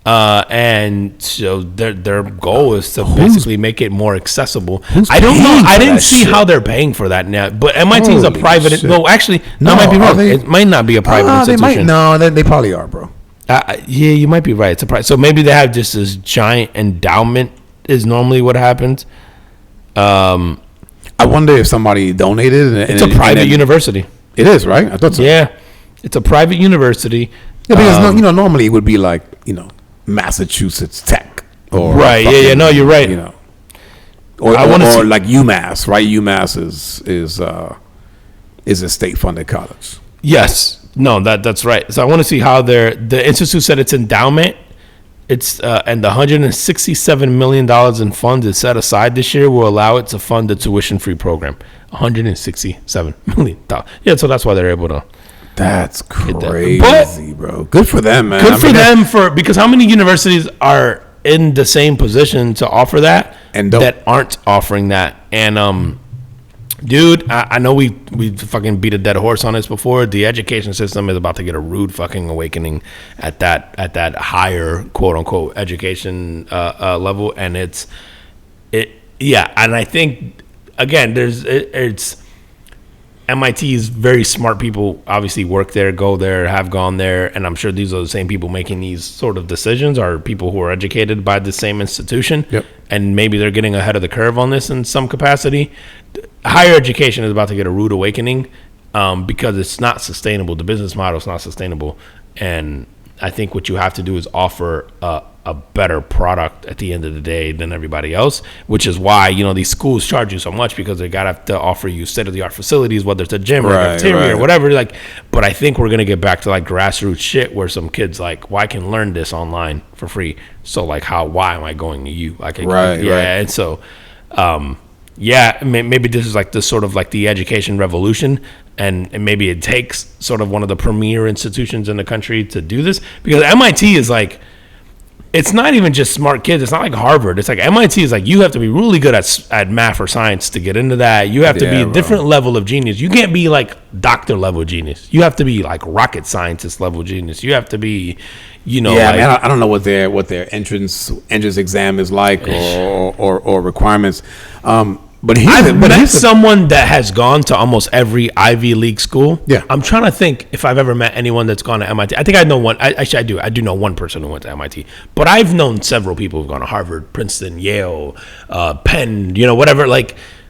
Speaker 1: And so their goal is to basically make it more accessible. I don't know. I didn't see how they're paying for that now. But MIT is a private. Shit. No, actually, no, I might be wrong. It might not be a private institution.
Speaker 2: They probably are, bro.
Speaker 1: Yeah, you might be right. It's a private. So maybe they have just this giant endowment. Is normally what happens.
Speaker 2: I wonder if somebody donated.
Speaker 1: It's a private university.
Speaker 2: It is, right? I thought so.
Speaker 1: Yeah, it's a private university.
Speaker 2: Yeah, because normally it would be like Massachusetts Tech or
Speaker 1: right. Fucking, no, you're right.
Speaker 2: Or like UMass, right? UMass is a state funded college.
Speaker 1: Yes. No, that's right. So I want to see how the institute said its endowment It's and the $167 million in funds is set aside this year will allow it to fund the tuition-free program. $167 million. Yeah, so that's why they're able to.
Speaker 2: That's crazy, bro. Good for them, man.
Speaker 1: Good for them because how many universities are in the same position to offer that and that aren't offering that? And dude, I know we fucking beat a dead horse on this before. The education system is about to get a rude fucking awakening at that higher quote unquote education level, and and I think again it's MIT's very smart people obviously work there, go there, have gone there, and I'm sure these are the same people making these sort of decisions are people who are educated by the same institution.
Speaker 2: Yep.
Speaker 1: And maybe they're getting ahead of the curve on this in some capacity. Higher education is about to get a rude awakening because it's not sustainable. The business model is not sustainable. And I think what you have to do is offer a better product at the end of the day than everybody else, which is why, these schools charge you so much because they got to have to offer you state-of-the-art facilities, whether it's a gym or cafeteria or whatever. But I think we're going to get back to grassroots shit where some kids well, I can learn this online for free. So why am I going to you? And so, maybe this is the sort of the education revolution, and maybe it takes sort of one of the premier institutions in the country to do this, because MIT is it's not even just smart kids. It's not like Harvard. It's MIT is you have to be really good at math or science to get into that. You have to be a different level of genius. You can't be doctor level genius. You have to be rocket scientist level genius. You have to be, man,
Speaker 2: I don't know what their entrance exam is like or requirements. But I've met
Speaker 1: someone that has gone to almost every Ivy League school.
Speaker 2: Yeah.
Speaker 1: I'm trying to think if I've ever met anyone that's gone to MIT. I think I know one. Actually, I do. I do know one person who went to MIT. But I've known several people who've gone to Harvard, Princeton, Yale, Penn, whatever,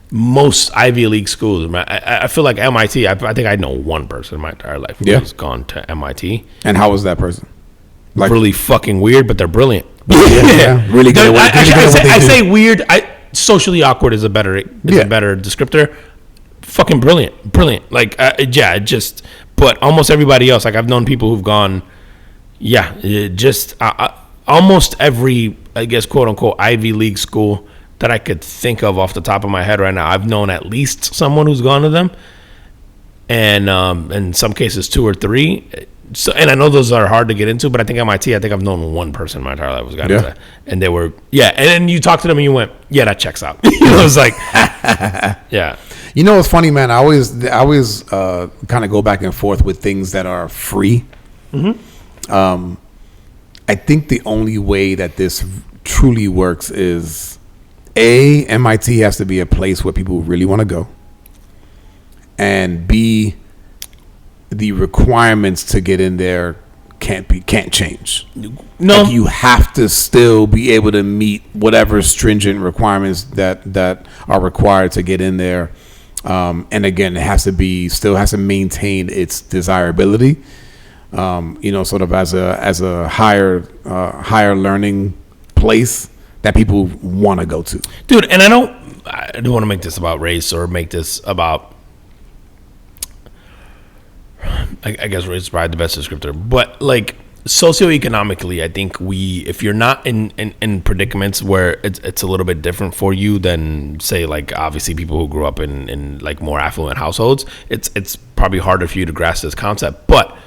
Speaker 1: most Ivy League schools. I feel like MIT, I think I know one person in my entire life who has gone to MIT.
Speaker 2: And how was that person?
Speaker 1: Really fucking weird, but they're brilliant.
Speaker 2: Really good.
Speaker 1: I say weird. Socially awkward is a better descriptor. Fucking brilliant. But almost everybody else, I've known people who've gone, almost every, I guess, quote unquote Ivy League school that I could think of off the top of my head right now. I've known at least someone who's gone to them, and in some cases 2 or 3. So, and I know those are hard to get into, but I think MIT, I've known one person in my entire life who's got into that. And they were, and then you talk to them and you went, that checks out. It's yeah.
Speaker 2: It's funny, man. I always kind of go back and forth with things that are free. Mm-hmm. I think the only way that this truly works is MIT has to be a place where people really want to go, and B, the requirements to get in there can't change.
Speaker 1: No,
Speaker 2: you have to still be able to meet whatever stringent requirements that are required to get in there. And again, it has to maintain its desirability. Sort of as a higher learning place that people want to go to.
Speaker 1: Dude, and I don't want to make this about race or make this about. I guess race is probably the best descriptor, but socioeconomically, I think if you're not in predicaments where it's a little bit different for you than say obviously people who grew up in more affluent households, it's probably harder for you to grasp this concept. But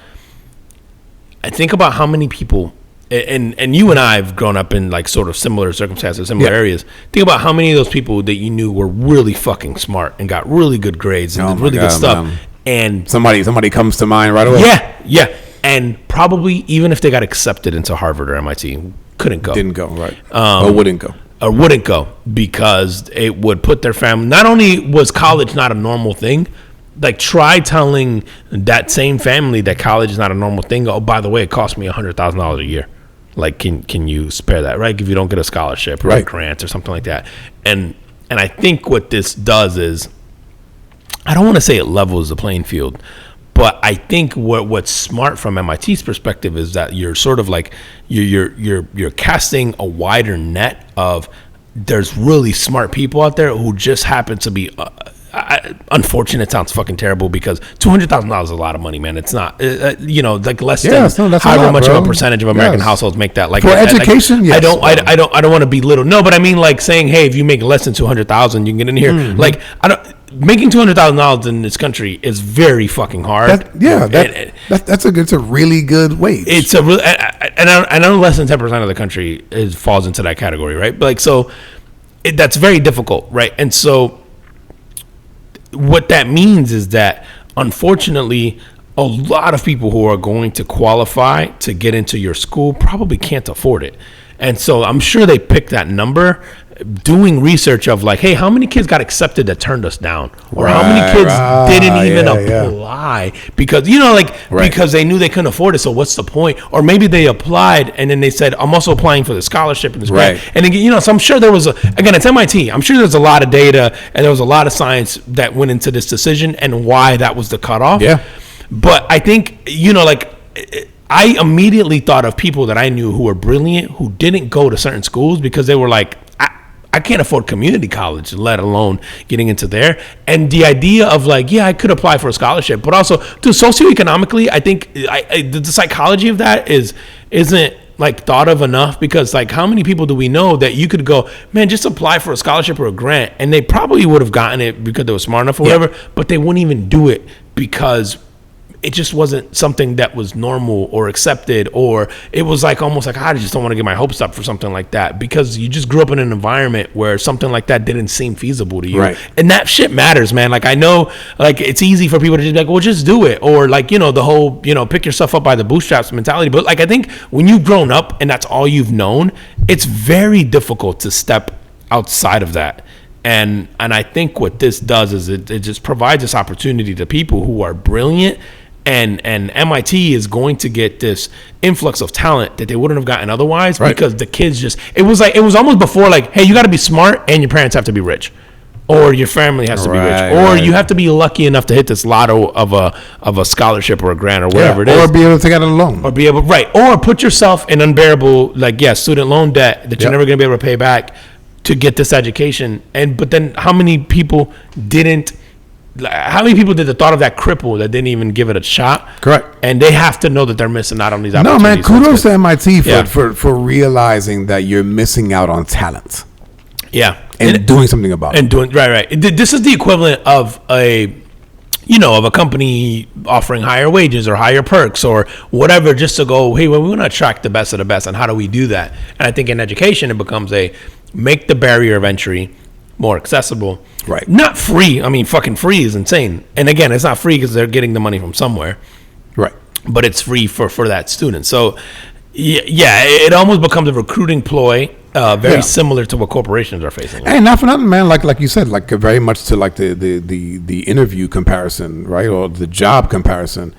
Speaker 1: I think about how many people, and you and I have grown up in sort of similar circumstances, similar areas. Think about how many of those people that you knew were really fucking smart and got really good grades and did really good stuff. Man. And
Speaker 2: somebody comes to mind right away.
Speaker 1: Yeah. And probably even if they got accepted into Harvard or MIT, didn't go, right?
Speaker 2: Or wouldn't go
Speaker 1: because it would put their family. Not only was college not a normal thing, try telling that same family that college is not a normal thing. Oh, by the way, it cost me $100,000 a year. Can you spare that, right? If you don't get a scholarship or a grant or something like that. And I think what this does is, I don't want to say it levels the playing field, but I think what's smart from MIT's perspective is that you're sort of you're casting a wider net of there's really smart people out there who just happen to be unfortunate sounds fucking terrible because $200,000 is a lot of money, man. It's not, like less than
Speaker 2: that's
Speaker 1: however much
Speaker 2: bro.
Speaker 1: of a percentage of American households make that. Like
Speaker 2: for education,
Speaker 1: I don't want to belittle. No, but I mean, like saying, hey, if you make less than 200,000, you can get in here.
Speaker 2: Mm-hmm.
Speaker 1: Like making $200,000 in this country is very fucking hard.
Speaker 2: It's a really good wage.
Speaker 1: It's a real, and I know less than 10% of the country falls into that category, right? But like, so that's very difficult, right? And so what that means is that, unfortunately, a lot of people who are going to qualify to get into your school probably can't afford it. And so I'm sure they picked that number doing research of like, hey, how many kids got accepted that turned us down? Or how many kids didn't even apply because, because they knew they couldn't afford it. So what's the point? Or maybe they applied and then they said, I'm also applying for the scholarship and this grant. And again, so I'm sure there was again, it's MIT. I'm sure there's a lot of data and there was a lot of science that went into this decision and why that was the cutoff.
Speaker 2: Yeah.
Speaker 1: But I think, I immediately thought of people that I knew who were brilliant, who didn't go to certain schools because they were like, I can't afford community college, let alone getting into there. And the idea of like, yeah, I could apply for a scholarship, but also, dude, socioeconomically, I think the psychology of that isn't like thought of enough because like how many people do we know that you could go, man, just apply for a scholarship or a grant and they probably would have gotten it because they were smart enough or whatever, but they wouldn't even do it because it just wasn't something that was normal or accepted, or it was like almost like I just don't want to get my hopes up for something like that because you just grew up in an environment where something like that didn't seem feasible to you.
Speaker 2: Right.
Speaker 1: And that shit matters, man. Like I know like it's easy for people to just be like, well, just do it. Or like, the whole, pick yourself up by the bootstraps mentality. But like I think when you've grown up and that's all you've known, it's very difficult to step outside of that. And I think what this does is it just provides this opportunity to people who are brilliant. And MIT is going to get this influx of talent that they wouldn't have gotten otherwise because the kids it was almost before like, hey, you got to be smart and your parents have to be rich, or your family has to be rich, or you have to be lucky enough to hit this lotto of a scholarship or a grant or whatever it is,
Speaker 2: or be able to take out a loan,
Speaker 1: or put yourself in unbearable student loan debt that you're never going to be able to pay back to get this education. But then how many people did the thought of that cripple that didn't even give it a shot?
Speaker 2: Correct.
Speaker 1: And they have to know that they're missing out on these opportunities.
Speaker 2: No, man, kudos to MIT for realizing that you're missing out on talent.
Speaker 1: Yeah.
Speaker 2: And doing something about it.
Speaker 1: And doing, right. This is the equivalent of a company offering higher wages or higher perks or whatever just to go, hey, well, we want to attract the best of the best. And how do we do that? And I think in education, it becomes make the barrier of entry more accessible.
Speaker 2: Right.
Speaker 1: Not free. I mean, fucking free is insane. And again, it's not free because they're getting the money from somewhere.
Speaker 2: Right.
Speaker 1: But it's free for that student. So, yeah, it almost becomes a recruiting ploy, very similar to what corporations are facing.
Speaker 2: And not for nothing, man. Like you said, like very much to like the interview comparison, right, or the job comparison.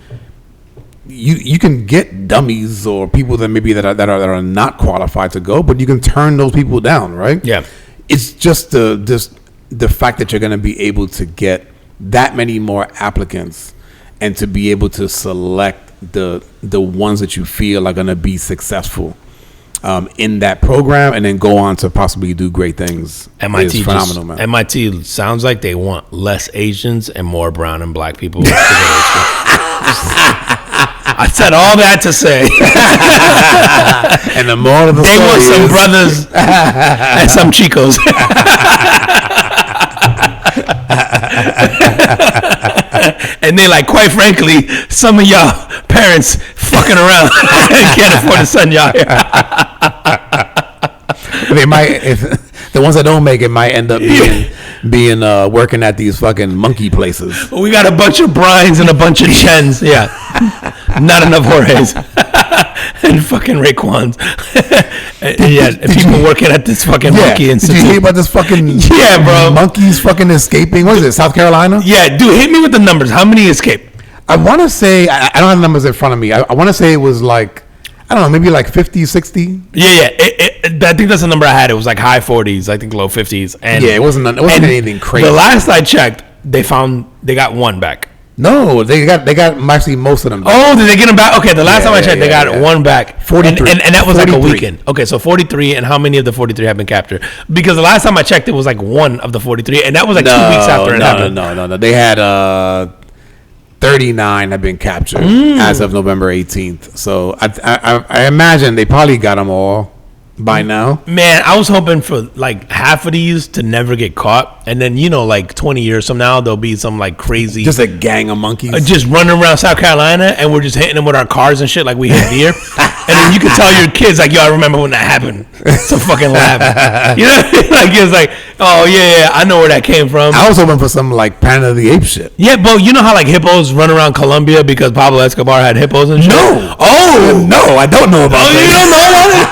Speaker 2: You can get dummies or people that maybe that are not qualified to go, but you can turn those people down, right?
Speaker 1: Yeah.
Speaker 2: It's just the fact that you're going to be able to get that many more applicants and to be able to select the ones that you feel are going to be successful in that program and then go on to possibly do great things.
Speaker 1: MIT
Speaker 2: is phenomenal, man.
Speaker 1: MIT sounds like they want less Asians and more brown and black people. I said all that to say.
Speaker 2: And the moral of the
Speaker 1: story want some
Speaker 2: is,
Speaker 1: brothers and some chicos. And they like, quite frankly, some of y'all parents fucking around can't afford to send y'all here.
Speaker 2: They might, if the ones that don't make it might end up being working at these fucking monkey places.
Speaker 1: We got a bunch of Bryans and a bunch of Chens. Yeah. Not enough Jorges. And fucking Raekwons. And people working at this fucking monkey institute.
Speaker 2: Did you hear about this fucking
Speaker 1: bro?
Speaker 2: Monkeys fucking escaping? What is it, South Carolina?
Speaker 1: Yeah, dude, hit me with the numbers. How many escaped?
Speaker 2: I want to say, I don't have the numbers in front of me. I want to say it was like, I don't know, maybe like 50, 60.
Speaker 1: Yeah. I think that's the number I had. It was like high 40s, I think low 50s. And
Speaker 2: it wasn't anything crazy.
Speaker 1: The last I checked, they got one back.
Speaker 2: No, they got actually most of them back.
Speaker 1: Oh, did they get them back? Okay, the last time I checked, they got one back.
Speaker 2: 43.
Speaker 1: And that was 43. Like a weekend. Okay, so 43, and how many of the 43 have been captured? Because the last time I checked, it was like one of the 43, and that was like 2 weeks after it happened.
Speaker 2: No. They had 39 have been captured as of November 18th. So I imagine they probably got them all by now.
Speaker 1: Man, I was hoping for like half of these to never get caught, and then like 20 years from now there'll be some like crazy,
Speaker 2: just a gang of monkeys
Speaker 1: just running around South Carolina, and we're just hitting them with our cars and shit like we hit deer. And then you can tell your kids like, yo, I remember when that happened. It's a fucking laugh. Like it's like, oh yeah, I know where that came from.
Speaker 2: I was hoping for some like Planet of the Apes shit.
Speaker 1: Yeah, but you know how like hippos run around Colombia because Pablo Escobar had hippos and shit?
Speaker 2: No. Oh no, I don't know about that.
Speaker 1: You don't know about it?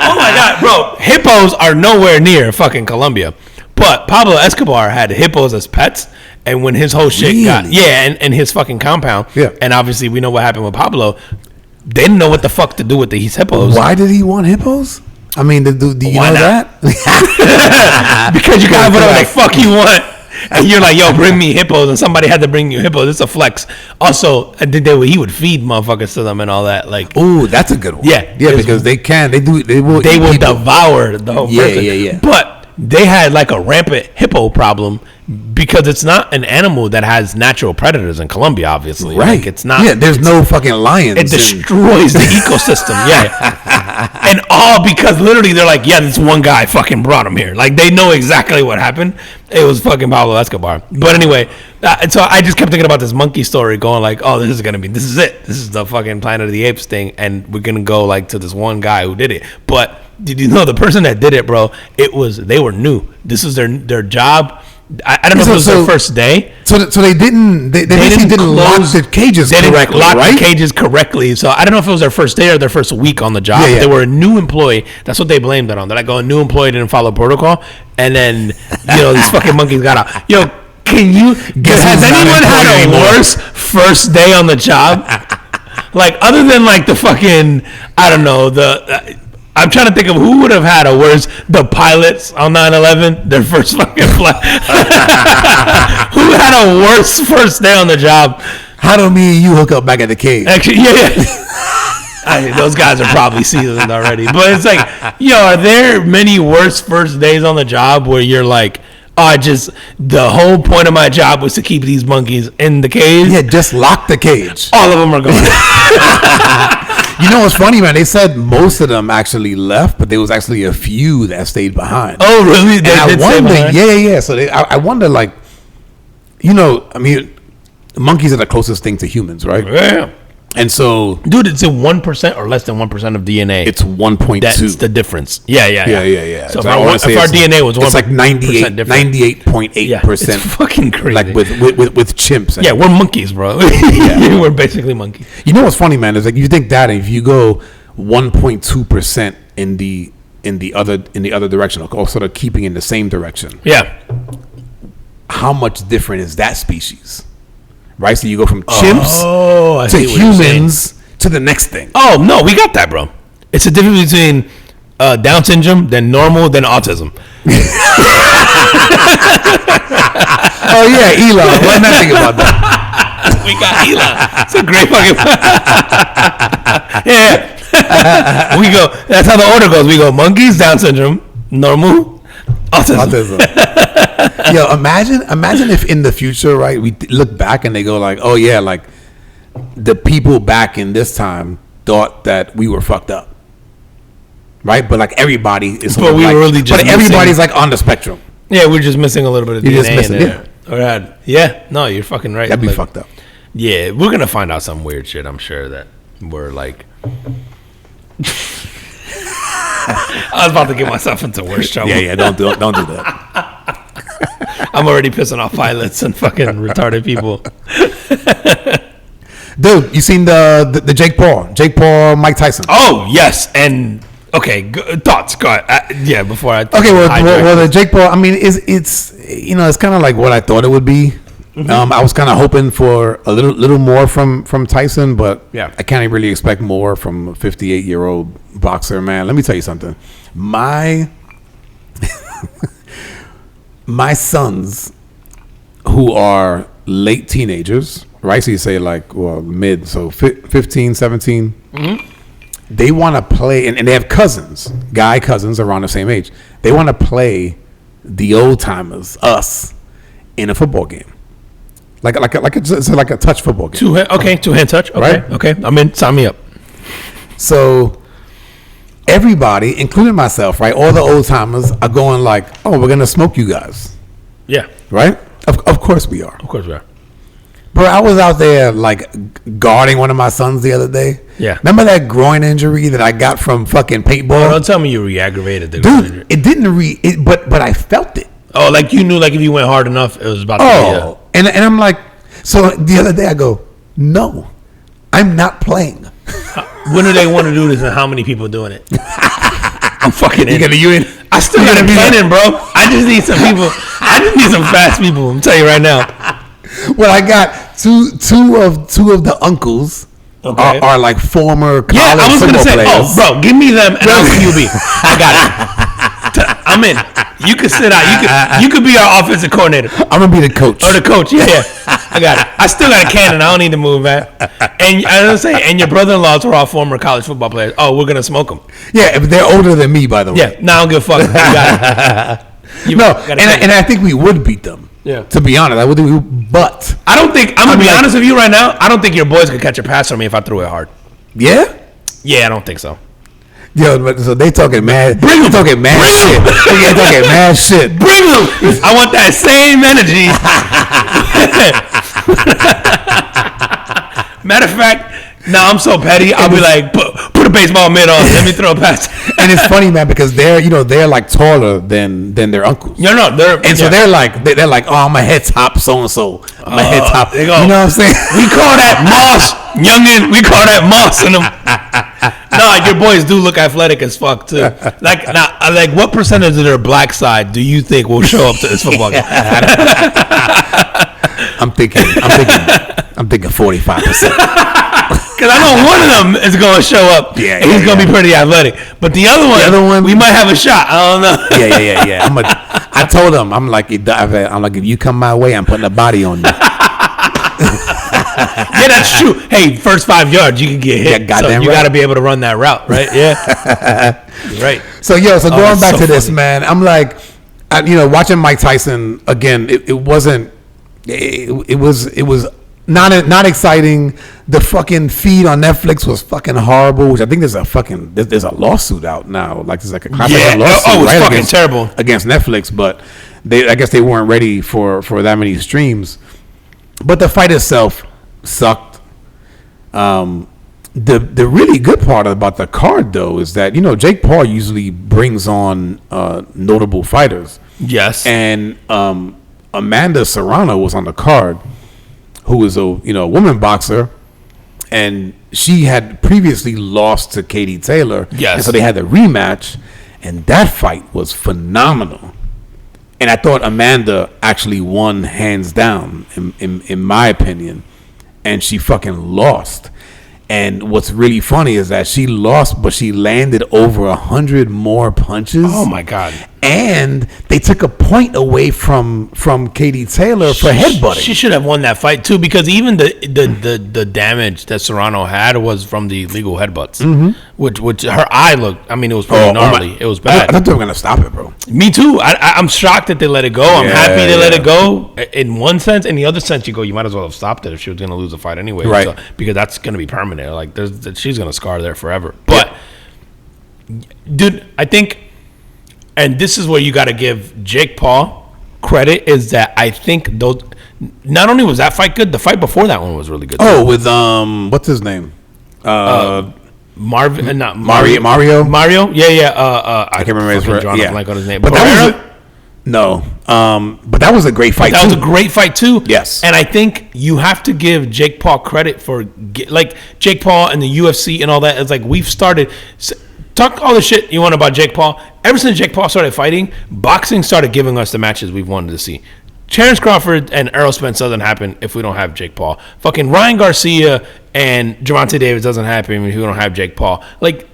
Speaker 1: Oh my god, bro. Hippos are nowhere near fucking Colombia. But Pablo Escobar had hippos as pets, and when his whole shit got and his fucking compound, and obviously we know what happened with Pablo. They didn't know what the fuck to do with these hippos.
Speaker 2: Why did he want hippos? I mean, do you know that?
Speaker 1: Because you got whatever the fuck you want. And you're like, yo, bring me hippos, and somebody had to bring you hippos. It's a flex. Also, he would feed motherfuckers to them and all that. Like,
Speaker 2: ooh, that's a good one.
Speaker 1: Yeah,
Speaker 2: because they will
Speaker 1: devour the whole person.
Speaker 2: Yeah.
Speaker 1: But they had like a rampant hippo problem because it's not an animal that has natural predators in Colombia, obviously.
Speaker 2: Right.
Speaker 1: Like, it's not.
Speaker 2: Yeah, there's no fucking lions.
Speaker 1: It destroys the ecosystem. Yeah. And all because literally they're like, yeah, this one guy fucking brought him here. Like, they know exactly what happened. It was fucking Pablo Escobar. But anyway, so I just kept thinking about this monkey story going like, oh, this is it. This is the fucking Planet of the Apes thing. And we're going to go like to this one guy who did it. But did you know the person that did it, bro, they were new. This was their job. I don't know if it was their first day.
Speaker 2: So they didn't lock the cages correctly,
Speaker 1: right? They didn't lock the cages correctly. So I don't know if it was their first day or their first week on the job. Yeah. They were a new employee. That's what they blamed it on. They're like, a new employee didn't follow protocol. And then, these fucking monkeys got out. Yo, has anyone had a worse first day on the job? Like, other than like the fucking, I don't know, I'm trying to think of who would have had a worse. The pilots on 9/11, their first fucking flight. Who had a worse first day on the job?
Speaker 2: How do me and you hook up back at the cage?
Speaker 1: Actually, yeah. Those guys are probably seasoned already. But it's like, are there many worse first days on the job where you're like, the whole point of my job was to keep these monkeys in the cage?
Speaker 2: Yeah, just lock the cage.
Speaker 1: All of them are gone.
Speaker 2: You know what's funny, man? They said most of them actually left, but there was actually a few that stayed behind.
Speaker 1: Oh, really?
Speaker 2: I wonder, yeah. So I wonder, like, I mean, monkeys are the closest thing to humans, right?
Speaker 1: Yeah.
Speaker 2: And so,
Speaker 1: dude, it's in 1% or less than 1% of DNA.
Speaker 2: It's 1.2.
Speaker 1: That's the difference. Yeah. So if our DNA was 1%,
Speaker 2: it's like 98.8%.
Speaker 1: It's fucking crazy.
Speaker 2: Like with chimps.
Speaker 1: Yeah, we're monkeys, bro. Yeah. We're basically monkeys.
Speaker 2: You know what's funny, man? Is like you think that if you go 1.2% in the other direction, or sort of keeping in the same direction.
Speaker 1: Yeah.
Speaker 2: How much different is that species? Right, so you go from chimps to humans to the next thing.
Speaker 1: Oh no, we got that, bro. It's a difference between Down syndrome, then normal, then autism.
Speaker 2: Oh yeah, Elon. Why not think about that?
Speaker 1: We got Elon. It's a great fucking. Yeah. We go. That's how the order goes. We go monkeys, Down syndrome, normal, autism.
Speaker 2: Yo, imagine if in the future, right, we look back and they go like, oh yeah, like the people back in this time thought that we were fucked up, right? But like everybody is,
Speaker 1: but we
Speaker 2: like,
Speaker 1: were really just,
Speaker 2: but everybody's like on the spectrum.
Speaker 1: Yeah, we're just missing a little bit of
Speaker 2: you're
Speaker 1: DNA
Speaker 2: just missing,
Speaker 1: in there. All right. Yeah, no, you're fucking right.
Speaker 2: That'd be fucked up.
Speaker 1: Yeah, we're gonna find out some weird shit. I'm sure that we're like. I was about to get myself into worse trouble.
Speaker 2: Yeah, don't do that.
Speaker 1: I'm already pissing off pilots and fucking retarded people.
Speaker 2: Dude, you seen the Jake Paul, Mike Tyson?
Speaker 1: Oh yes, and okay, thoughts. Go ahead. Yeah, before I.
Speaker 2: Okay, well, the Jake Paul. I mean, it's it's kind of like what I thought it would be. Mm-hmm. I was kind of hoping for a little more from Tyson, but
Speaker 1: yeah,
Speaker 2: I can't really expect more from a 58-year-old boxer. Man, let me tell you something. My sons, who are late teenagers, right? So you say like, well, mid, so 15, 17. Mm-hmm. They want to play, and they have cousins, guy cousins around the same age. They want to play the old timers, us, in a football game. It's like a touch football game.
Speaker 1: Two-hand touch. Okay,
Speaker 2: right?
Speaker 1: Okay, I'm in. Sign me up.
Speaker 2: So everybody, including myself, right? All the old timers are going like, "Oh, we're gonna smoke you guys."
Speaker 1: Yeah.
Speaker 2: Right? Of course we are.
Speaker 1: Of course we are.
Speaker 2: Bro, I was out there like guarding one of my sons the other day.
Speaker 1: Yeah.
Speaker 2: Remember that groin injury that I got from fucking paintball?
Speaker 1: Don't tell me you re-aggravated the
Speaker 2: groin
Speaker 1: injury.
Speaker 2: It didn't but I felt it.
Speaker 1: Oh, like you knew, like if you went hard enough, it was about to be.
Speaker 2: And I'm like, so the other day I go, no, I'm not playing.
Speaker 1: When do they want to do this, and how many people doing it? I'm fucking in.
Speaker 2: You in?
Speaker 1: I still got to be in, bro. I just need some people. I just need some fast people. I'm telling you right now.
Speaker 2: Well, I got two of the uncles are like former college
Speaker 1: I was gonna say,
Speaker 2: players.
Speaker 1: bro, give me them and I'll be QB. I got it. I'm in. You can sit out. You could be our offensive coordinator.
Speaker 2: I'm gonna be the coach.
Speaker 1: Or the coach. Yeah. I got it. I still got a cannon. I don't need to move, man. And I was say, and your brother-in-laws are all former college football players. Oh, we're gonna smoke them.
Speaker 2: Yeah, they're older than me, by the way.
Speaker 1: Yeah. No, I don't give a fuck. You got it.
Speaker 2: And I think we would beat them.
Speaker 1: Yeah.
Speaker 2: To be honest, I would do. But
Speaker 1: I don't think I'm gonna be honest with you right now. I don't think your boys could catch a pass from me if I threw it hard.
Speaker 2: Yeah.
Speaker 1: Yeah, I don't think so.
Speaker 2: Yo, so they talking mad.
Speaker 1: Bring them.
Speaker 2: Talking mad shit. They talking mad shit.
Speaker 1: Bring them. I want that same energy. Matter of fact, now I'm so petty. I'll be like, put a baseball mitt on. Let me throw a pass.
Speaker 2: And it's funny, man, because they're like taller than their uncles.
Speaker 1: No,
Speaker 2: so they're like, oh, I'm a head top so and so. I'm a head top.
Speaker 1: They go,
Speaker 2: you know what I'm saying?
Speaker 1: We call that moss, youngin. We call that moss in them. No, your boys do look athletic as fuck too. Like what percentage of their black side do you think will show up to this football game?
Speaker 2: I'm thinking 45%.
Speaker 1: Because I know one of them is going to show up.
Speaker 2: Yeah,
Speaker 1: and he's going to be pretty athletic. But the other one, we might have a shot. I don't know.
Speaker 2: Yeah. I told him, I'm like, if you come my way, I'm putting a body on you.
Speaker 1: Yeah, that's true. Hey, first 5 yards, you can get hit.
Speaker 2: Yeah, goddamn
Speaker 1: you
Speaker 2: right.
Speaker 1: got to be able to run that route, right? Yeah. Right.
Speaker 2: So going back to this,
Speaker 1: funny.
Speaker 2: man, I'm like, watching Mike Tyson again. It wasn't. It was not exciting. The fucking feed on Netflix was fucking horrible. Which I think there's a lawsuit out now. Like there's like a lawsuit.
Speaker 1: It's
Speaker 2: right,
Speaker 1: fucking terrible
Speaker 2: against Netflix. But I guess they weren't ready for that many streams. But the fight itself sucked. The really good part about the card though is that Jake Paul usually brings on notable fighters.
Speaker 1: Yes.
Speaker 2: And Amanda Serrano was on the card, who is a woman boxer, and she had previously lost to Katie Taylor.
Speaker 1: Yes.
Speaker 2: And so they had the rematch, and that fight was phenomenal. And I thought Amanda actually won hands down, in my opinion, and she fucking lost. And what's really funny is that she lost, but she landed over 100 more punches.
Speaker 1: Oh my God.
Speaker 2: And they took a point away from Katie Taylor for headbutting.
Speaker 1: She should have won that fight too, because even the damage that Serrano had was from the illegal headbutts, which her eye looked. I mean, it was pretty gnarly. It was bad.
Speaker 2: I thought they were gonna stop it, bro.
Speaker 1: Me too. I'm shocked that they let it go. I'm happy they let it go. In one sense, in the other sense, you might as well have stopped it if she was gonna lose the fight anyway,
Speaker 2: right?
Speaker 1: So, because that's gonna be permanent. Like she's gonna scar there forever. But dude, I think. And this is where you got to give Jake Paul credit, is that I think those. Not only was that fight good, the fight before that one was really good.
Speaker 2: Oh, with what's his name?
Speaker 1: Marvin, not
Speaker 2: Mario.
Speaker 1: Mario, yeah.
Speaker 2: I can't remember his name.
Speaker 1: Yeah, blank on his name.
Speaker 2: But that was a great fight.
Speaker 1: That was a great fight too.
Speaker 2: Yes,
Speaker 1: and I think you have to give Jake Paul credit for like Jake Paul and the UFC and all that. It's like we've started. Talk all the shit you want about Jake Paul. Ever since Jake Paul started fighting, boxing started giving us the matches we've wanted to see. Terrence Crawford and Errol Spence doesn't happen if we don't have Jake Paul. Fucking Ryan Garcia and Gervonta Davis doesn't happen if we don't have Jake Paul. Like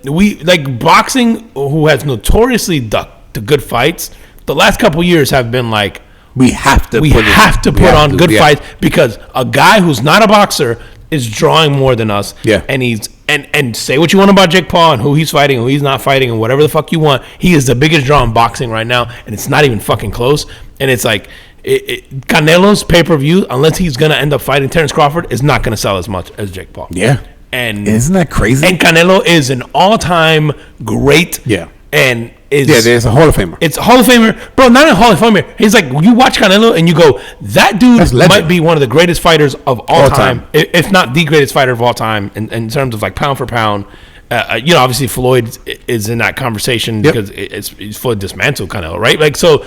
Speaker 1: boxing, who has notoriously ducked to good fights, the last couple years have been like,
Speaker 2: We have to
Speaker 1: put on good fights because a guy who's not a boxer is drawing more than us.
Speaker 2: Yeah.
Speaker 1: And he's and say what you want about Jake Paul and who he's fighting and who he's not fighting and whatever the fuck you want. He is the biggest draw in boxing right now, and it's not even fucking close. And it's like Canelo's pay-per-view, unless he's gonna end up fighting Terrence Crawford, is not gonna sell as much as Jake Paul.
Speaker 2: Yeah.
Speaker 1: And
Speaker 2: isn't that crazy?
Speaker 1: And Canelo is an all-time great.
Speaker 2: Yeah.
Speaker 1: And
Speaker 2: there's a Hall of Famer.
Speaker 1: It's a Hall of Famer, bro. Not a Hall of Famer. He's like, you watch Canelo and you go, that dude might be one of the greatest figers of all time, if not the greatest fighter of all time, in terms of like pound for pound. Obviously Floyd is in that conversation because it's Floyd dismantled Canelo, right? Like, so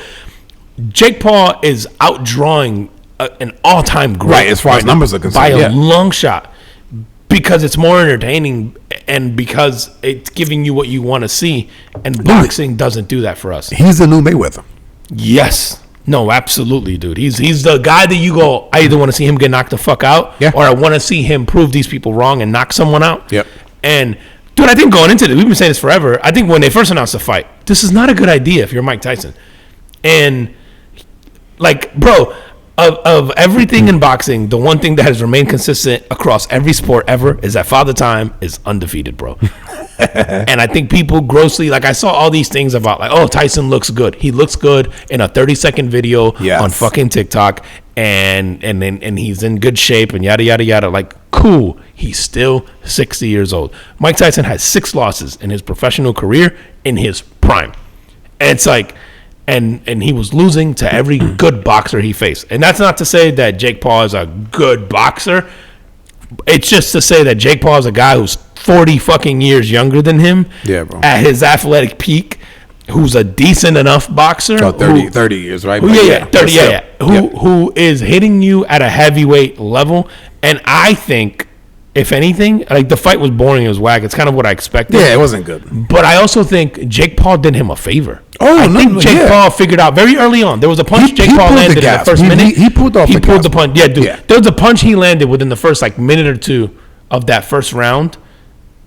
Speaker 1: Jake Paul is outdrawing an all-time great,
Speaker 2: right? As far as numbers are concerned,
Speaker 1: by a long shot. Because it's more entertaining and because it's giving you what you want to see. And boxing doesn't do that for us.
Speaker 2: He's the new Mayweather.
Speaker 1: Yes. No, absolutely, dude. He's the guy that you go, I either want to see him get knocked the fuck out or I want to see him prove these people wrong and knock someone out.
Speaker 2: Yep.
Speaker 1: And, dude, I think going into this, we've been saying this forever. I think when they first announced the fight, this is not a good idea if you're Mike Tyson. And, like, bro, Of everything in boxing, the one thing that has remained consistent across every sport ever is that Father Time is undefeated, bro. And I think people grossly, like, I saw all these things about, like, oh, Tyson looks good. He looks good in a 30-second video on fucking TikTok, and he's in good shape and yada, yada, yada. Like, cool. He's still 60 years old. Mike Tyson has 6 losses in his professional career in his prime. And it's like... And he was losing to every good boxer he faced. And that's not to say that Jake Paul is a good boxer. It's just to say that Jake Paul is a guy who's 40 fucking years younger than him.
Speaker 2: Yeah, bro.
Speaker 1: At his athletic peak, who's a decent enough boxer.
Speaker 2: Oh, 30 years, right?
Speaker 1: 30, who is hitting you at a heavyweight level. And I think, if anything, like, the fight was boring. It was whack. It's kind of what I expected.
Speaker 2: Yeah, it wasn't good.
Speaker 1: But I also think Jake Paul did him a favor.
Speaker 2: I think
Speaker 1: Jake Paul figured out very early on. There was a punch Jake Paul landed in the first minute.
Speaker 2: He pulled the
Speaker 1: punch. Yeah, dude. Yeah. There was a punch he landed within the first, like, minute or two of that first round.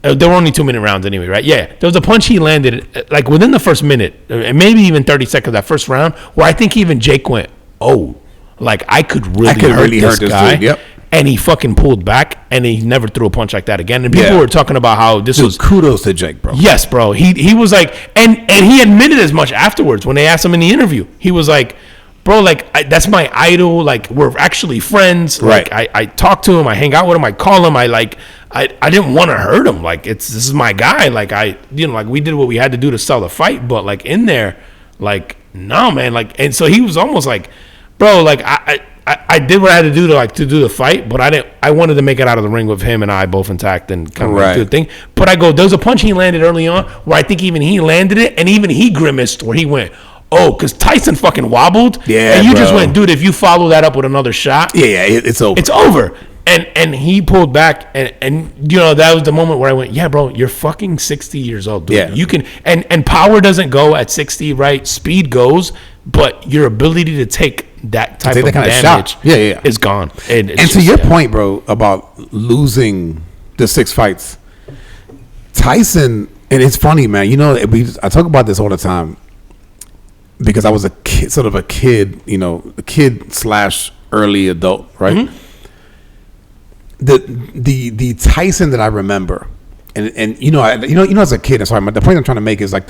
Speaker 1: There were only 2-minute rounds anyway, right? Yeah. There was a punch he landed, like, within the first minute, and maybe even 30 seconds of that first round, where I think even Jake went, oh, like, I could really hurt this guy.
Speaker 2: Dude. Yep.
Speaker 1: And he fucking pulled back, and he never threw a punch like that again. And people were talking about how this was...
Speaker 2: Kudos to Jake, bro.
Speaker 1: Yes, bro. He was like... And he admitted as much afterwards when they asked him in the interview. He was like, bro, like, that's my idol. Like, we're actually friends.
Speaker 2: Right.
Speaker 1: Like, I talk to him. I hang out with him. I call him. I didn't want to hurt him. Like, this is my guy. Like, like, we did what we had to do to sell the fight. But, like, in there, like, no, man. Like, and so he was almost like, bro, like, I did what I had to do to do the fight, but I wanted to make it out of the ring with him and I both intact and kind of do the thing. But I go, there was a punch he landed early on where I think even he landed it and even he grimaced where he went, oh, because Tyson fucking wobbled.
Speaker 2: Yeah,
Speaker 1: and you just went, dude, if you follow that up with another shot.
Speaker 2: Yeah, it's over.
Speaker 1: It's over. And he pulled back and that was the moment where I went, yeah, bro, you're fucking 60 years old, dude. Yeah. You can and power doesn't go at 60, right? Speed goes, but your ability to take that type of damage is gone. And
Speaker 2: to your point, bro, about losing the 6 fights, Tyson, and it's funny, man. I talk about this all the time because I was a kid, a kid / early adult, right? Mm-hmm. The Tyson that I remember, and as a kid, sorry, the point I'm trying to make is like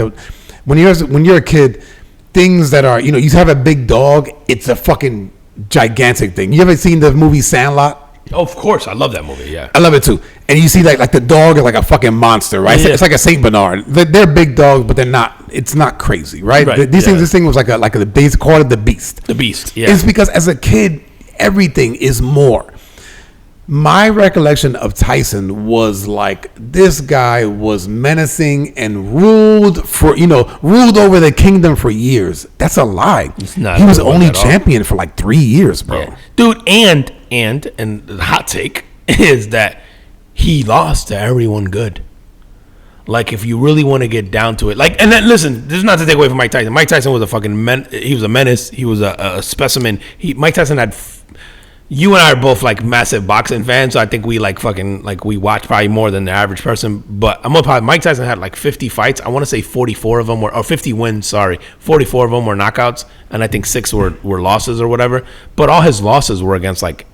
Speaker 2: when you're a kid, things that are, you have a big dog, it's a fucking gigantic thing. You ever seen the movie Sandlot?
Speaker 1: Oh, of course, I love that movie. Yeah,
Speaker 2: I love it too. And you see like the dog is like a fucking monster, right? Yeah. It's like a Saint Bernard. They're big dogs, but they're not. It's not crazy, right? This thing was like they called it the Beast.
Speaker 1: The Beast. Yeah,
Speaker 2: it's because as a kid, everything is more. My recollection of Tyson was like this guy was menacing and ruled over the kingdom for years. That's a lie. He was only champion for like 3 years, bro.
Speaker 1: Yeah. Dude, and the hot take is that he lost to everyone good. Like, if you really want to get down to it, like, and then listen, this is not to take away from Mike Tyson. Mike Tyson was a fucking he was a menace. He was a specimen. Mike Tyson had you and I are both like massive boxing fans, so I think we like fucking like we watch probably more than the average person. But I'm gonna probably Mike Tyson had like 50 fights. I want to say 44 of them were, or 50 wins. Sorry, 44 of them were knockouts, and I think 6 were losses or whatever. But all his losses were against like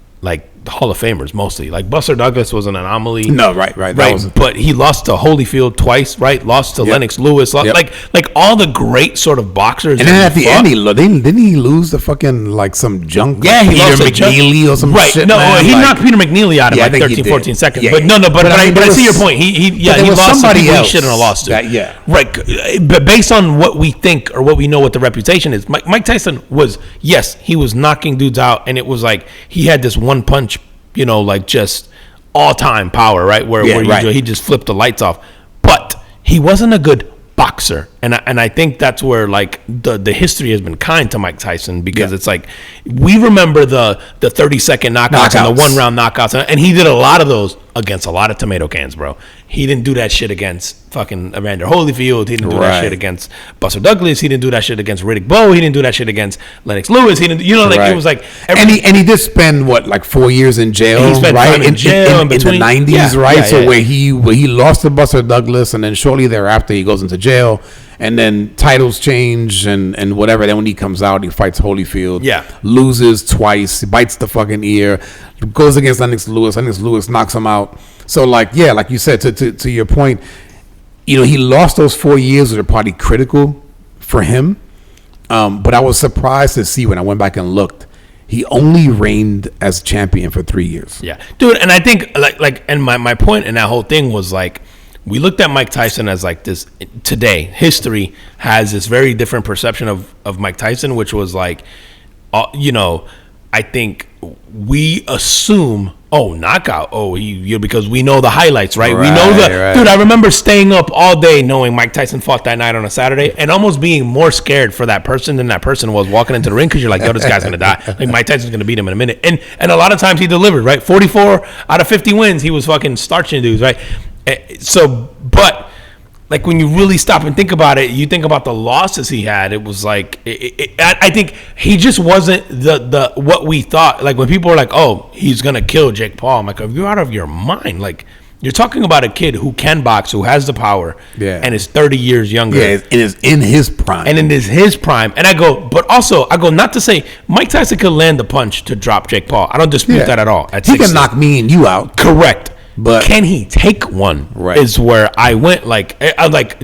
Speaker 1: Hall of Famers mostly. Like Buster Douglas was an anomaly.
Speaker 2: No, right.
Speaker 1: But he lost to Holyfield twice, right? Lost to Lennox Lewis. Like all the great sort of boxers.
Speaker 2: And then at the end, didn't he lose the fucking like some junk?
Speaker 1: Yeah, he lost
Speaker 2: Peter McNeely or some shit.
Speaker 1: No,
Speaker 2: man.
Speaker 1: he
Speaker 2: like,
Speaker 1: knocked Peter McNeely out in like 13, 14 seconds.
Speaker 2: Yeah,
Speaker 1: but I see your point. He lost somebody else. He shouldn't have lost to. Right. But based on what we think or what we know what the reputation is, Mike Tyson was, yes, he was knocking dudes out, and it was like he had this one punch, you know, like just all-time power, right? Where he just flipped the lights off. But he wasn't a good boxer. And I think that's where like the history has been kind to Mike Tyson, because it's like we remember the 30-second knockouts and the 1-round knockouts, and he did a lot of those against a lot of tomato cans, bro. He didn't do that shit against fucking Evander Holyfield. He didn't do that shit against Buster Douglas. He didn't do that shit against Riddick Bowe. He didn't do that shit against Lennox Lewis. He didn't, it was like
Speaker 2: and he did spend like 4 years in jail,
Speaker 1: he spent
Speaker 2: right?
Speaker 1: Time in jail
Speaker 2: in the 90s, right? So where he lost to Buster Douglas, and then shortly thereafter he goes into jail. And then titles change and whatever. Then when he comes out, he fights Holyfield.
Speaker 1: Yeah.
Speaker 2: Loses twice. He bites the fucking ear. Goes against Lennox Lewis. Lennox Lewis knocks him out. So, like you said, to your point, you know, he lost those 4 years that are probably critical for him. But I was surprised to see when I went back and looked, he only reigned as champion for 3 years.
Speaker 1: Yeah. Dude, and I think, and my point in that whole thing was, like, we looked at Mike Tyson as like this today. History has this very different perception of Mike Tyson, which was like, I think we assume, knockout. Because we know the highlights, right? We know dude, I remember staying up all day knowing Mike Tyson fought that night on a Saturday and almost being more scared for that person than that person was walking into the ring, because you're like, yo, this guy's going to die. Like Mike Tyson's going to beat him in a minute. And a lot of times he delivered, right? 44 out of 50 wins, he was fucking starching dudes, right? So, but like when you really stop and think about it, you think about the losses he had. It was like I think he just wasn't the what we thought. Like when people were like, "Oh, he's gonna kill Jake Paul," I'm like, "You're out of your mind!" Like you're talking about a kid who can box, who has the power, and is 30 years younger.
Speaker 2: Yeah, and is in his prime.
Speaker 1: And I go not to say Mike Tyson could land the punch to drop Jake Paul. I don't dispute that at all.
Speaker 2: He can knock me and you out.
Speaker 1: Correct.
Speaker 2: But
Speaker 1: can he take one?
Speaker 2: Right.
Speaker 1: Is where I went. Like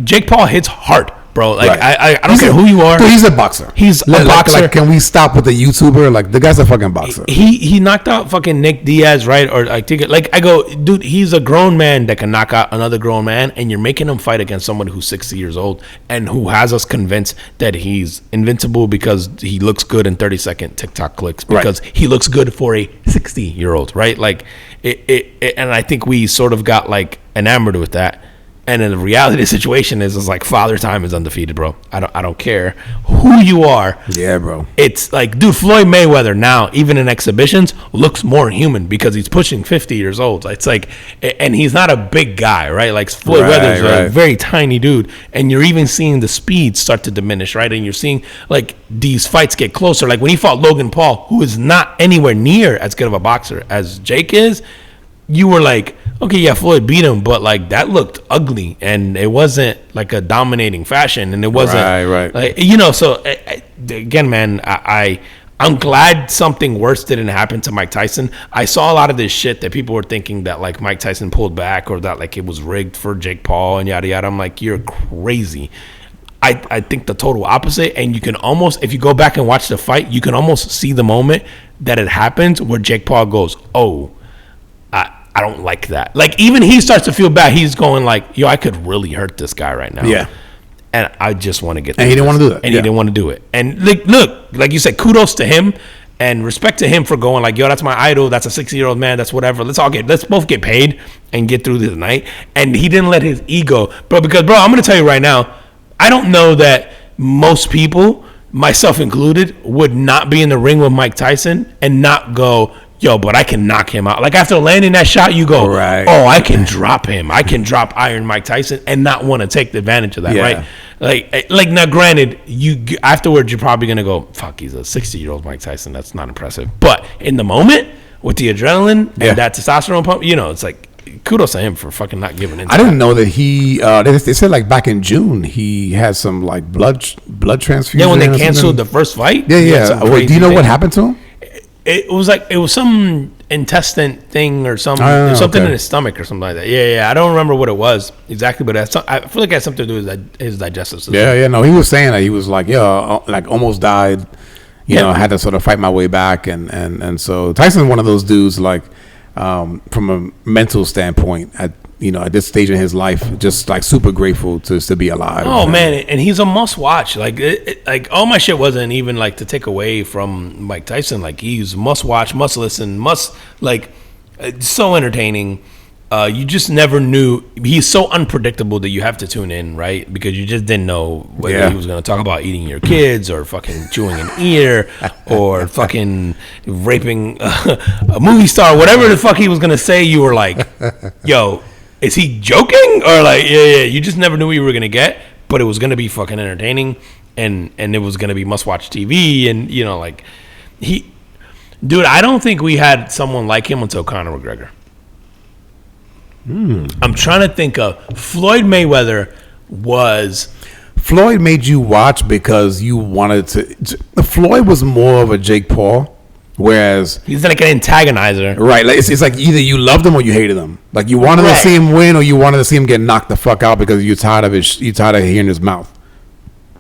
Speaker 1: Jake Paul hits hard, bro. Like I don't care who you are.
Speaker 2: Dude, he's a boxer.
Speaker 1: He's a boxer.
Speaker 2: Like, can we stop with the YouTuber? Like the guy's a fucking boxer.
Speaker 1: He knocked out fucking Nick Diaz, right? Or I take it. Like I go, dude. He's a grown man that can knock out another grown man, and you're making him fight against someone who's 60 years old and who has us convinced that he's invincible because he looks good in 30-second TikTok clicks, because he looks good for a 60-year-old, right? Like. And I think we sort of got like enamored with that, and then the reality of the situation is like Father Time is undefeated, bro. I don't care who you are.
Speaker 2: Yeah, bro.
Speaker 1: It's like, dude, Floyd Mayweather now, even in exhibitions, looks more human because he's pushing 50 years old. It's like, and he's not a big guy, right? Like Floyd Mayweather's a very tiny dude, and you're even seeing the speed start to diminish, right? And you're seeing like these fights get closer. Like when he fought Logan Paul, who is not anywhere near as good of a boxer as Jake is, you were like, okay, yeah, Floyd beat him, but like that looked ugly, and it wasn't like a dominating fashion, and it wasn't like, So again, man, I'm glad something worse didn't happen to Mike Tyson. I saw a lot of this shit that people were thinking that like Mike Tyson pulled back, or that like it was rigged for Jake Paul and yada yada. I'm like, you're crazy. I think the total opposite, and you can almost, if you go back and watch the fight, you can almost see the moment that it happens where Jake Paul goes, oh, I don't like that. Like even he starts to feel bad. He's going like, yo, I could really hurt this guy right now.
Speaker 2: Yeah.
Speaker 1: And I just want to get.
Speaker 2: And he didn't want to do that.
Speaker 1: And he didn't want to do it. And look, like you said, kudos to him and respect to him for going like, yo, that's my idol. That's a 60-year-old man. That's whatever. Let's both get paid and get through this night. And he didn't let his ego, bro. Because bro, I'm gonna tell you right now, I don't know that most people, myself included, would not be in the ring with Mike Tyson and not go, yo, but I can knock him out. Like after landing that shot, you go,
Speaker 2: Right.
Speaker 1: oh, I can drop him. I can drop Iron Mike Tyson and not want to take the advantage of that,
Speaker 2: Yeah.
Speaker 1: right? Like now, granted, you afterwards you're probably gonna go, fuck, he's a 60-year-old Mike Tyson. That's not impressive. But in the moment with the adrenaline
Speaker 2: Yeah.
Speaker 1: and that testosterone pump, you know, it's like kudos to him for fucking not giving in.
Speaker 2: I didn't know that he. They said like back in June he had some like blood transfusion.
Speaker 1: Yeah, when they
Speaker 2: or
Speaker 1: canceled
Speaker 2: something.
Speaker 1: the first fight.
Speaker 2: Yeah,
Speaker 1: he had
Speaker 2: yeah.
Speaker 1: some
Speaker 2: Wait, do you know
Speaker 1: crazy
Speaker 2: what
Speaker 1: thing.
Speaker 2: happened to him?
Speaker 1: It was some intestine thing or something
Speaker 2: okay.
Speaker 1: in his stomach or something like that. Yeah. I don't remember what it was exactly, but I feel like it had something to do with his digestive system.
Speaker 2: Yeah. No, he was saying that he was like, like almost died. You know, I had to sort of fight my way back, and so Tyson's one of those dudes like, from a mental standpoint, at this stage in his life, just like super grateful to be alive.
Speaker 1: Oh man, and he's a must watch. Like like all my shit wasn't even like to take away from Mike Tyson. Like he's must watch, must listen, must like so entertaining. You just never knew. He's so unpredictable that you have to tune in, right? Because you just didn't know whether he was going to talk about eating your kids or fucking chewing an ear or fucking raping a movie star, whatever the fuck he was going to say. You were like, yo, is he joking? Or like, yeah. You just never knew what you were going to get, but it was going to be fucking entertaining and it was going to be must watch TV. And, you know, like dude, I don't think we had someone like him until Conor McGregor. I'm trying to think of Floyd Mayweather was.
Speaker 2: Floyd made you watch because you wanted to. Floyd was more of a Jake Paul, whereas
Speaker 1: He's like an antagonizer.
Speaker 2: right, like it's like either you loved him or you hated him. Like you wanted to
Speaker 1: Right.
Speaker 2: see him win or you wanted to see him get knocked the fuck out because you're tired of hearing his mouth.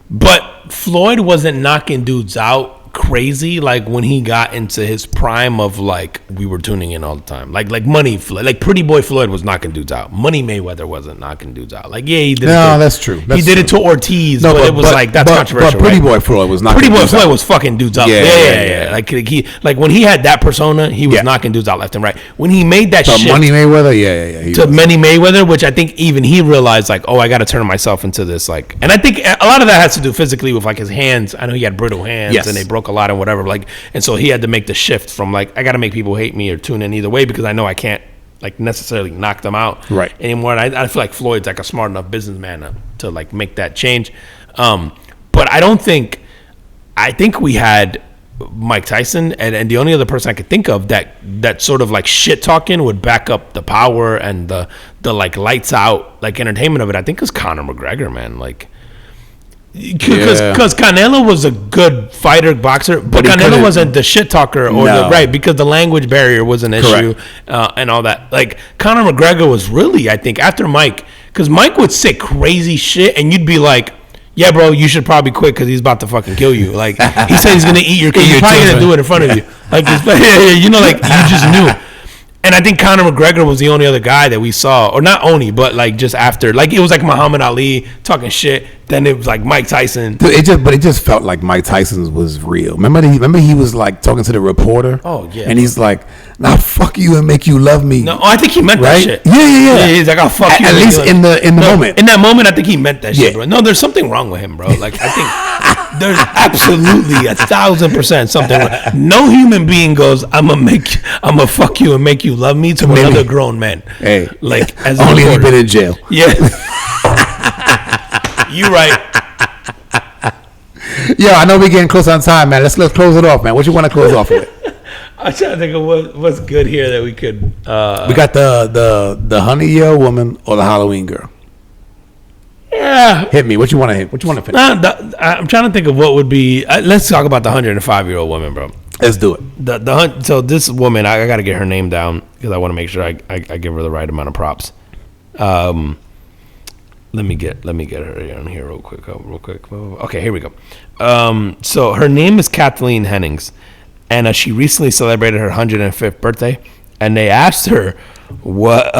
Speaker 1: But Floyd wasn't knocking dudes out crazy like when he got into his prime of like we were tuning in all the time. Like Floyd, like Pretty Boy Floyd was knocking dudes out. Money Mayweather wasn't knocking dudes out. Like he did.
Speaker 2: That's true.
Speaker 1: He did it to Ortiz, but it was like that's controversial.
Speaker 2: But Pretty
Speaker 1: right?
Speaker 2: Boy Floyd was knocking
Speaker 1: Pretty Boy
Speaker 2: dudes
Speaker 1: Floyd
Speaker 2: out.
Speaker 1: was fucking dudes up.
Speaker 2: Yeah.
Speaker 1: Like when he had that persona, he was knocking dudes out left and right. When he made that
Speaker 2: But
Speaker 1: shift
Speaker 2: Money Mayweather, yeah.
Speaker 1: to Manny Mayweather, which I think even he realized like, oh, I got to turn myself into this like, and I think a lot of that has to do physically with like his hands. I know he had brittle hands and they broke a lot and whatever. Like, and so he had to make the shift from like I got to make people hate me or tune in either way because I know I can't like necessarily knock them out anymore. And I feel like Floyd's like a smart enough businessman to like make that change. But I think we had Mike Tyson and the only other person I could think of that sort of like shit talking would back up the power and the like lights out like entertainment of it. I think is Conor McGregor, man. Like because Canelo was a good fighter boxer, but Canelo wasn't the shit talker or because the language barrier was an issue and all that. Like Conor McGregor was really, I think, after Mike, because Mike would say crazy shit and you'd be like, yeah, bro, you should probably quit because he's about to fucking kill you. Like he said he's gonna eat your kid. He's probably gonna do it in front of you. Like you know, like you just knew. And I think Conor McGregor was the only other guy that we saw, or not only, but like just after, like it was like Muhammad Ali talking shit. Then it was like Mike Tyson.
Speaker 2: Dude, it just felt like Mike Tyson was real. Remember he was like talking to the reporter.
Speaker 1: Oh yeah.
Speaker 2: And he's like, "Nah, fuck you and make you love me."
Speaker 1: No, I think he meant that shit.
Speaker 2: Yeah.
Speaker 1: He's like, "I'll fuck you."
Speaker 2: At least in the moment.
Speaker 1: In that moment, I think he meant that shit, bro. No, there's something wrong with him, bro. Like I think there's absolutely 1,000% something wrong. No human being goes, "I'm gonna fuck you and make you love me" to another grown man.
Speaker 2: Hey,
Speaker 1: like as
Speaker 2: only if you've been in jail.
Speaker 1: Yeah. You right.
Speaker 2: Yo, I know we're getting close on time, man. Let's close it off, man. What you want to close off with?
Speaker 1: I'm trying to think of what's good here that we could.
Speaker 2: We got the honey year woman or the Halloween girl.
Speaker 1: Yeah.
Speaker 2: Hit me. What you want to hit? What you want to finish?
Speaker 1: I'm trying to think of what would be. Let's talk about the 105-year-old woman, bro.
Speaker 2: Let's do it.
Speaker 1: So this woman, I got to get her name down because I want to make sure I give her the right amount of props. Let me get her on here real quick. Okay, here we go. So her name is Kathleen Hennings, and she recently celebrated her 105th birthday, and they asked her what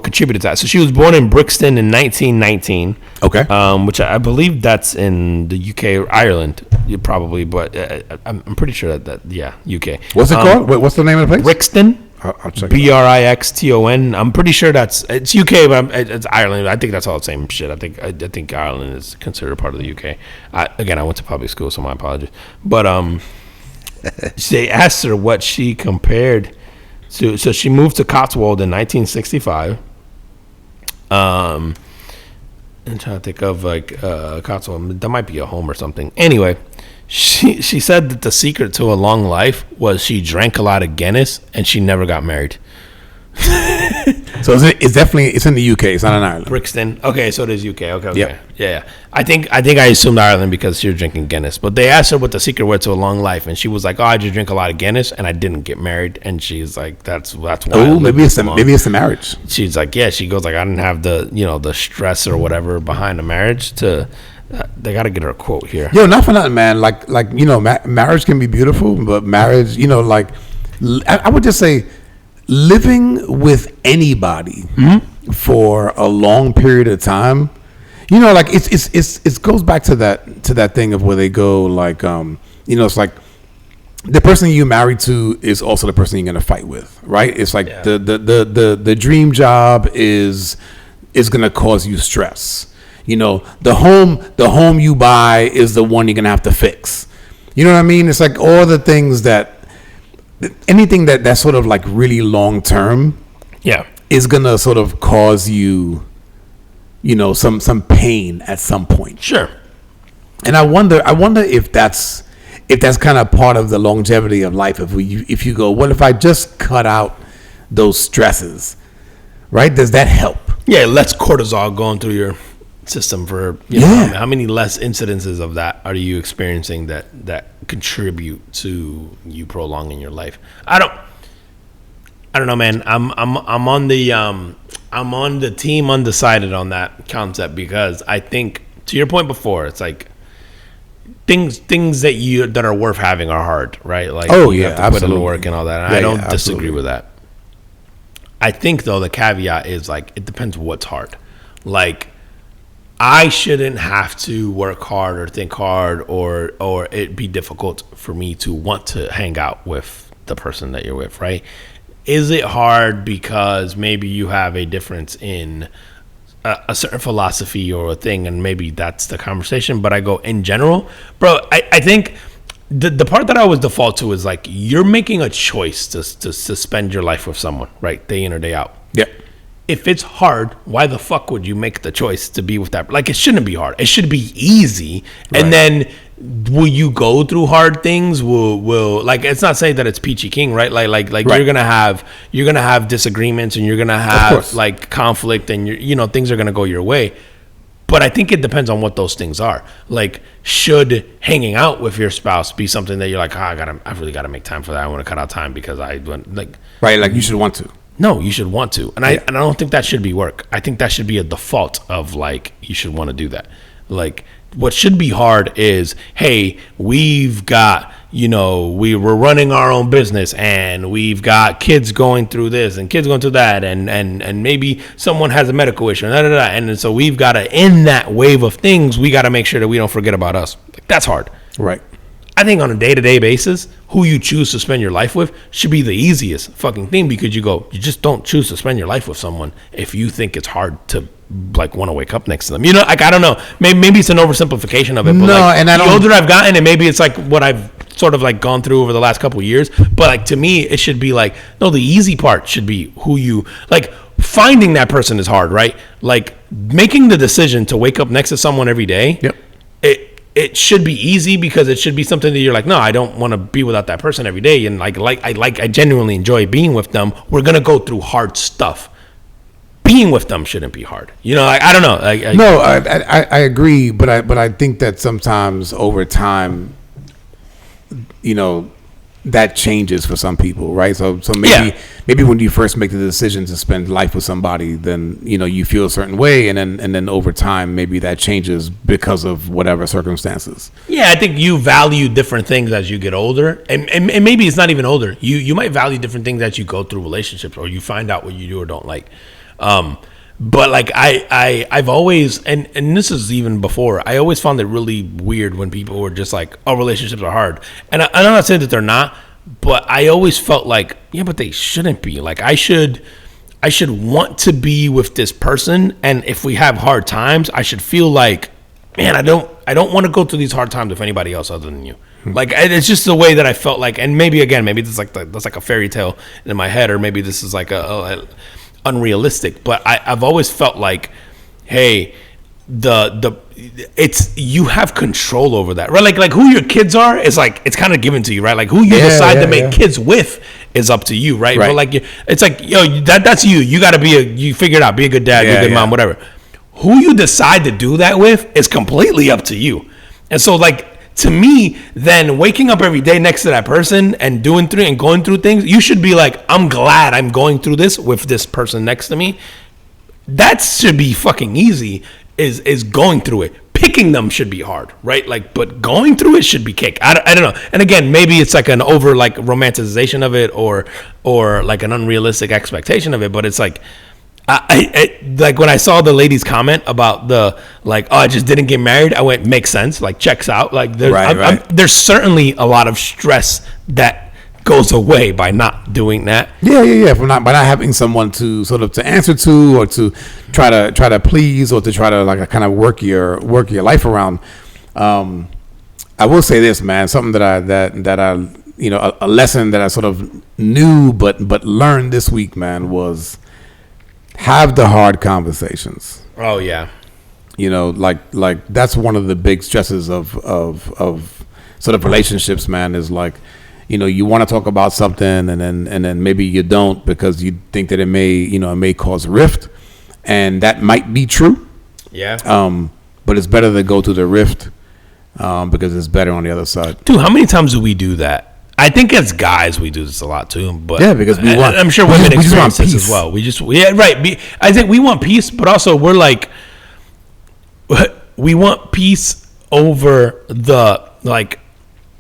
Speaker 1: contributed to that. So she was born in Brixton in 1919.
Speaker 2: Okay.
Speaker 1: Which I believe that's in the UK or Ireland, probably, but I'm pretty sure that UK.
Speaker 2: What's it called? What's the name of the place?
Speaker 1: Brixton.
Speaker 2: I'll check.
Speaker 1: Brixton. I'm pretty sure it's UK, but it's Ireland. I think that's all the same shit. I think Ireland is considered part of the UK. Again, I went to public school, so my apologies. But they asked her what she compared to. So she moved to Cotswold in 1965. I'm trying to think of like Cotswold. That might be a home or something. Anyway, she said that the secret to a long life was she drank a lot of Guinness and she never got married.
Speaker 2: So it's in the UK. It's not in Ireland.
Speaker 1: Brixton. Okay, so it is UK. Okay.
Speaker 2: Yep.
Speaker 1: Yeah. I think I assumed Ireland because she was drinking Guinness. But they asked her what the secret was to a long life, and she was like, "Oh, I just drink a lot of Guinness, and I didn't get married." And she's like, "That's why."
Speaker 2: Oh, maybe it's the marriage.
Speaker 1: She's like, "Yeah." She goes like, "I didn't have the stress or whatever behind the marriage to." They got to get her a quote here.
Speaker 2: Yo, not for nothing, man. Like marriage can be beautiful, but marriage, I would just say, living with anybody for a long period of time, like it goes back to that thing of where they go like, it's like the person you married to is also the person you're gonna fight with, right? It's like the dream job is gonna cause you stress. The home you buy is the one you're gonna have to fix. You know what I mean? It's like all the things anything that's sort of like really long term, is gonna sort of cause you, some pain at some point.
Speaker 1: Sure.
Speaker 2: And I wonder if that's kind of part of the longevity of life. If you go, what if I just cut out those stresses, right? Does that help?
Speaker 1: Yeah, less cortisol going through your system for how many less incidences of that are you experiencing that contribute to you prolonging your life? I don't know, man. I'm on the team undecided on that concept, because I think, to your point before, it's like things that are worth having are hard, right? Like, you have to put in the work and all that. And I don't disagree with that. I think though the caveat is like, it depends what's hard. Like, I shouldn't have to work hard or think hard or it be difficult for me to want to hang out with the person that you're with, right? Is it hard because maybe you have a difference in a certain philosophy or a thing, and maybe that's the conversation? But I go, in general, bro, I think the part that I always default to is like, you're making a choice to spend your life with someone, right? Day in or day out.
Speaker 2: Yeah.
Speaker 1: If it's hard, why the fuck would you make the choice to be with that? Like, it shouldn't be hard. It should be easy. Right. And then will you go through hard things? Will like, it's not saying that it's peachy king, right? Like right. you're gonna have disagreements, and you're gonna have like conflict, and things are gonna go your way. But I think it depends on what those things are. Like, should hanging out with your spouse be something that you're like, I really gotta make time for that. I want to cut out time because
Speaker 2: you should want to.
Speaker 1: No, you should want to. And I don't think that should be work. I think that should be a default of like, you should want to do that. Like, what should be hard is, hey, we've got, we're running our own business, and we've got kids going through this and kids going through that, and maybe someone has a medical issue, and so we've got to, in that wave of things, we got to make sure that we don't forget about us. Like, that's hard.
Speaker 2: Right.
Speaker 1: I think on a day-to-day basis, who you choose to spend your life with should be the easiest fucking thing, because you just don't choose to spend your life with someone if you think it's hard to like want to wake up next to them. Like, I don't know. Maybe it's an oversimplification of it. But the older I've gotten, and maybe it's like what I've sort of like gone through over the last couple of years. But like, to me, it should be like, no, the easy part should be who you like. Finding that person is hard, right? Like, making the decision to wake up next to someone every day.
Speaker 2: Yep.
Speaker 1: It should be easy, because it should be something that you're like, no, I don't want to be without that person every day. And I genuinely enjoy being with them. We're going to go through hard stuff. Being with them shouldn't be hard. I don't know.
Speaker 2: I agree. But I think that sometimes over time, that changes for some people, right? So maybe when you first make the decision to spend life with somebody, then you feel a certain way, and then over time maybe that changes because of whatever circumstances.
Speaker 1: Yeah, I think you value different things as you get older, and maybe it's not even older. You might value different things as you go through relationships, or you find out what you do or don't like. But like I've always, and this is even before, I always found it really weird when people were just like, oh, relationships are hard. And I'm not saying that they're not, but I always felt like, yeah, but they shouldn't be. Like, I should want to be with this person, and if we have hard times, I should feel like, man, I don't want to go through these hard times with anybody else other than you. Like, it's just the way that I felt like, and maybe this is like that's like a fairy tale in my head, or maybe this is like a unrealistic. But I've always felt like, hey, it's you have control over that, right? Like who your kids are is like it's kind of given to you, right? Like who you decide to make kids with is up to you, right? But like it's like that's you. You got to you figure it out. Be a good dad, be a good mom, whatever. Who you decide to do that with is completely up to you. And so like to me, then waking up every day next to that person and going through things, you should be like, I'm glad I'm going through this with this person next to me. That should be fucking easy. Is going through it. Picking them should be hard, right? Like, but going through it should be cake. I don't know. And again, maybe it's like an over like romanticization of it, or like an unrealistic expectation of it. But it's like, I like when I saw the lady's comment about the like, oh, I just didn't get married. I went, makes sense. Like, checks out. Like, there's certainly a lot of stress that goes away by not doing that.
Speaker 2: Yeah. By not having someone to sort of to answer to, or to try to please, or to try to like kind of work your life around. I will say this, man. Something that I a lesson that I sort of knew but learned this week, man, was have the hard conversations.
Speaker 1: Oh yeah.
Speaker 2: Like that's one of the big stresses of sort of relationships, man, is like, you want to talk about something and then maybe you don't because you think that it may cause rift, and that might be true.
Speaker 1: Yeah.
Speaker 2: But it's better to go to the rift because it's better on the other side.
Speaker 1: Dude, how many times do we do that? I think as guys we do this a lot too, but
Speaker 2: because
Speaker 1: I'm sure women experience this as well. I think we want peace, but also we're like, we want peace over the like.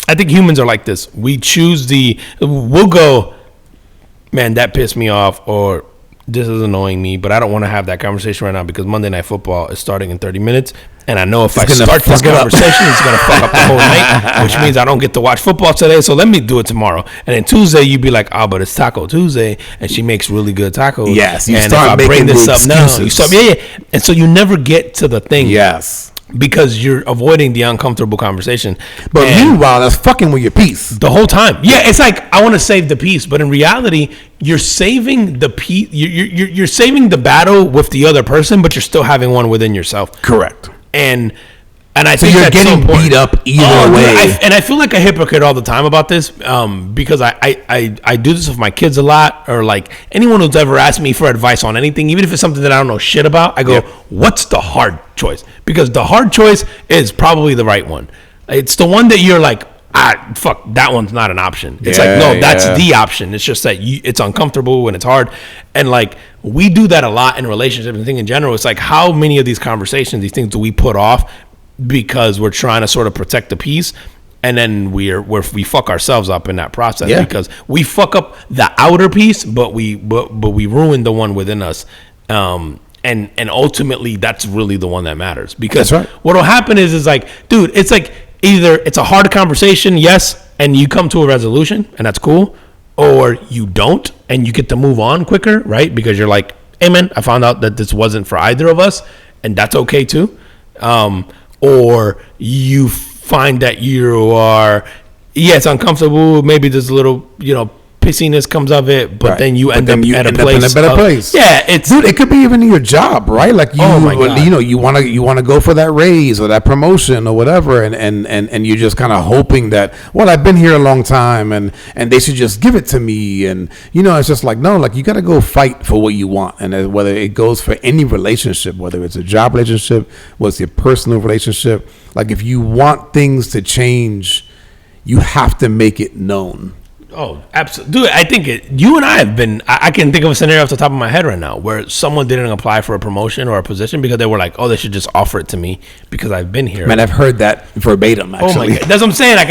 Speaker 1: I think humans are like this. We choose we'll go, man, that pissed me off, or this is annoying me, but I don't want to have that conversation right now because Monday Night Football is starting in 30 minutes. And I know if I start this conversation, it's going to fuck up the whole night, which means I don't get to watch football today. So let me do it tomorrow. And then Tuesday, you'd be like, oh, but it's Taco Tuesday, and she makes really good tacos.
Speaker 2: Yes,
Speaker 1: you start making this up now. And so you never get to the thing.
Speaker 2: Yes.
Speaker 1: Because you're avoiding the uncomfortable conversation.
Speaker 2: But meanwhile, that's fucking with your peace.
Speaker 1: The whole time. Yeah, it's like, I want to save the peace. But in reality, you're saving the peace. You're saving the battle with the other person, but you're still having one within yourself.
Speaker 2: Correct.
Speaker 1: And I think
Speaker 2: you're getting beat up either way.
Speaker 1: And I feel like a hypocrite all the time about this because I do this with my kids a lot, or like anyone who's ever asked me for advice on anything, even if it's something that I don't know shit about, I go, what's the hard choice? Because the hard choice is probably the right one. It's the one that you're like, fuck, that one's not an option. It's that's the option. It's just that it's uncomfortable and it's hard. And like, we do that a lot in relationships and things in general. It's like, how many of these conversations, these things do we put off because we're trying to sort of protect the peace, and then we fuck ourselves up in that process because we fuck up the outer peace, but we ruin the one within us. And ultimately that's really the one that matters, because what'll happen is like, dude, it's like either it's a hard conversation, yes, and you come to a resolution and that's cool, or you don't and you get to move on quicker, right? Because you're like, hey man, I found out that this wasn't for either of us, and that's okay too. Or you find that you are, it's uncomfortable. Maybe there's a little, pissiness comes of it, but then you end up at a place
Speaker 2: in a better place.
Speaker 1: Yeah,
Speaker 2: it could be even in your job, right? Like you want to go for that raise or that promotion or whatever, and you're just kind of hoping that, well, I've been here a long time and they should just give it to me, and it's just like, no, like you got to go fight for what you want, and whether it goes for any relationship, whether it's a job relationship, whether it's your personal relationship, like if you want things to change, you have to make it known.
Speaker 1: Oh, absolutely. Dude, I think you and I have been, I can think of a scenario off the top of my head right now where someone didn't apply for a promotion or a position because they were like, oh, they should just offer it to me because I've been here.
Speaker 2: Man, I've heard that verbatim, actually.
Speaker 1: Oh my God. That's what I'm saying. I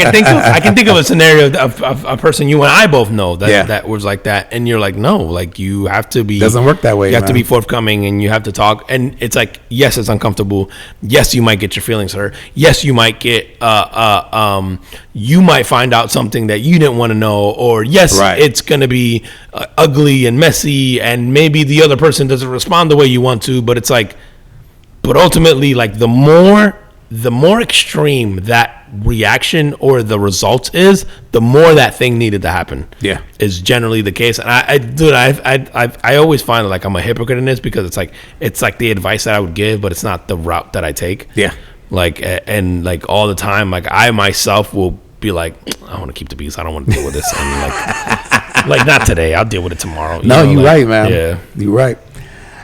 Speaker 1: can think of a scenario of a person you and I both know that was like that. And you're like, no, like you have to be.
Speaker 2: Doesn't work that way,
Speaker 1: You have to be forthcoming and you have to talk. And it's like, yes, it's uncomfortable. Yes, you might get your feelings hurt. Yes, you might get, you might find out something that you didn't want to know, or yes, it's going to be ugly and messy, and maybe the other person doesn't respond the way you want to, but it's like, but ultimately, like the more extreme that reaction or the results is, the more that thing needed to happen.
Speaker 2: Yeah,
Speaker 1: is generally the case. And I always find like I'm a hypocrite in this, because it's like the advice that I would give, but it's not the route that I take.
Speaker 2: Yeah,
Speaker 1: like, and like all the time, like I myself will be like, I want to keep the peace. I don't want to deal with this. And like not today. I'll deal with it tomorrow.
Speaker 2: You're
Speaker 1: like,
Speaker 2: right, man.
Speaker 1: Yeah,
Speaker 2: you're right.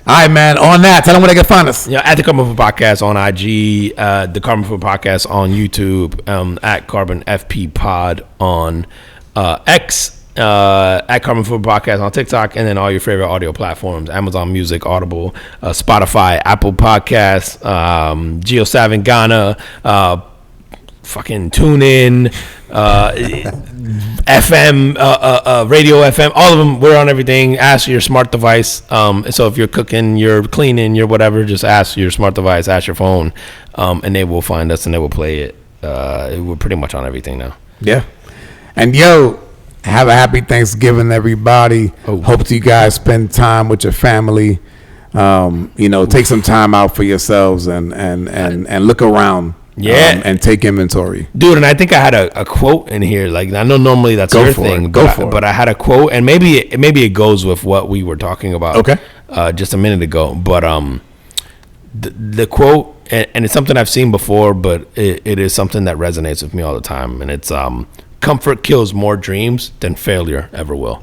Speaker 2: All right, man. On that, tell them where they can find us.
Speaker 1: Yeah, at the Carbon Food Podcast on IG, the Carbon Food Podcast on YouTube, at Carbon FP Pod on X, at Carbon Food Podcast on TikTok, and then all your favorite audio platforms: Amazon Music, Audible, Spotify, Apple Podcasts, GeoSavin Ghana, fucking TuneIn, FM, Radio FM, all of them. We're on everything. Ask your smart device. So if you're cooking, you're cleaning, you're whatever, just ask your smart device, ask your phone, and they will find us and they will play it. We're pretty much on everything now.
Speaker 2: Yeah. And have a happy Thanksgiving, everybody. Hope you guys spend time with your family. Take some time out for yourselves and look around.
Speaker 1: Yeah,
Speaker 2: and take inventory,
Speaker 1: dude. And I think I had a quote in here. Like, I know normally that's your thing, but I had a quote, and maybe it goes with what we were talking about.
Speaker 2: Okay,
Speaker 1: just a minute ago. But the quote, and it's something I've seen before, but it is something that resonates with me all the time, and it's comfort kills more dreams than failure ever will.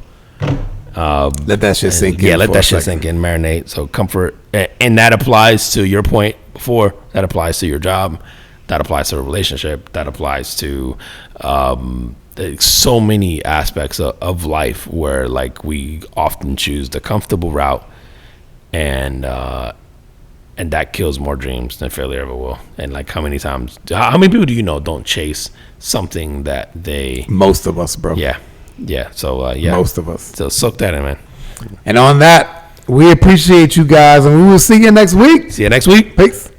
Speaker 2: Let that shit sink in.
Speaker 1: Yeah, let that shit sink in, marinate. So comfort, and that applies to your point before. That applies to your job. That applies to a relationship. That applies to so many aspects of life, where like we often choose the comfortable route, and that kills more dreams than failure ever will. And like, how many people do you know don't chase something that they?
Speaker 2: Most of us, bro.
Speaker 1: Yeah. So
Speaker 2: most of us.
Speaker 1: So soak that in, man.
Speaker 2: And on that, we appreciate you guys, and we will see you next week.
Speaker 1: See you next week.
Speaker 2: Peace.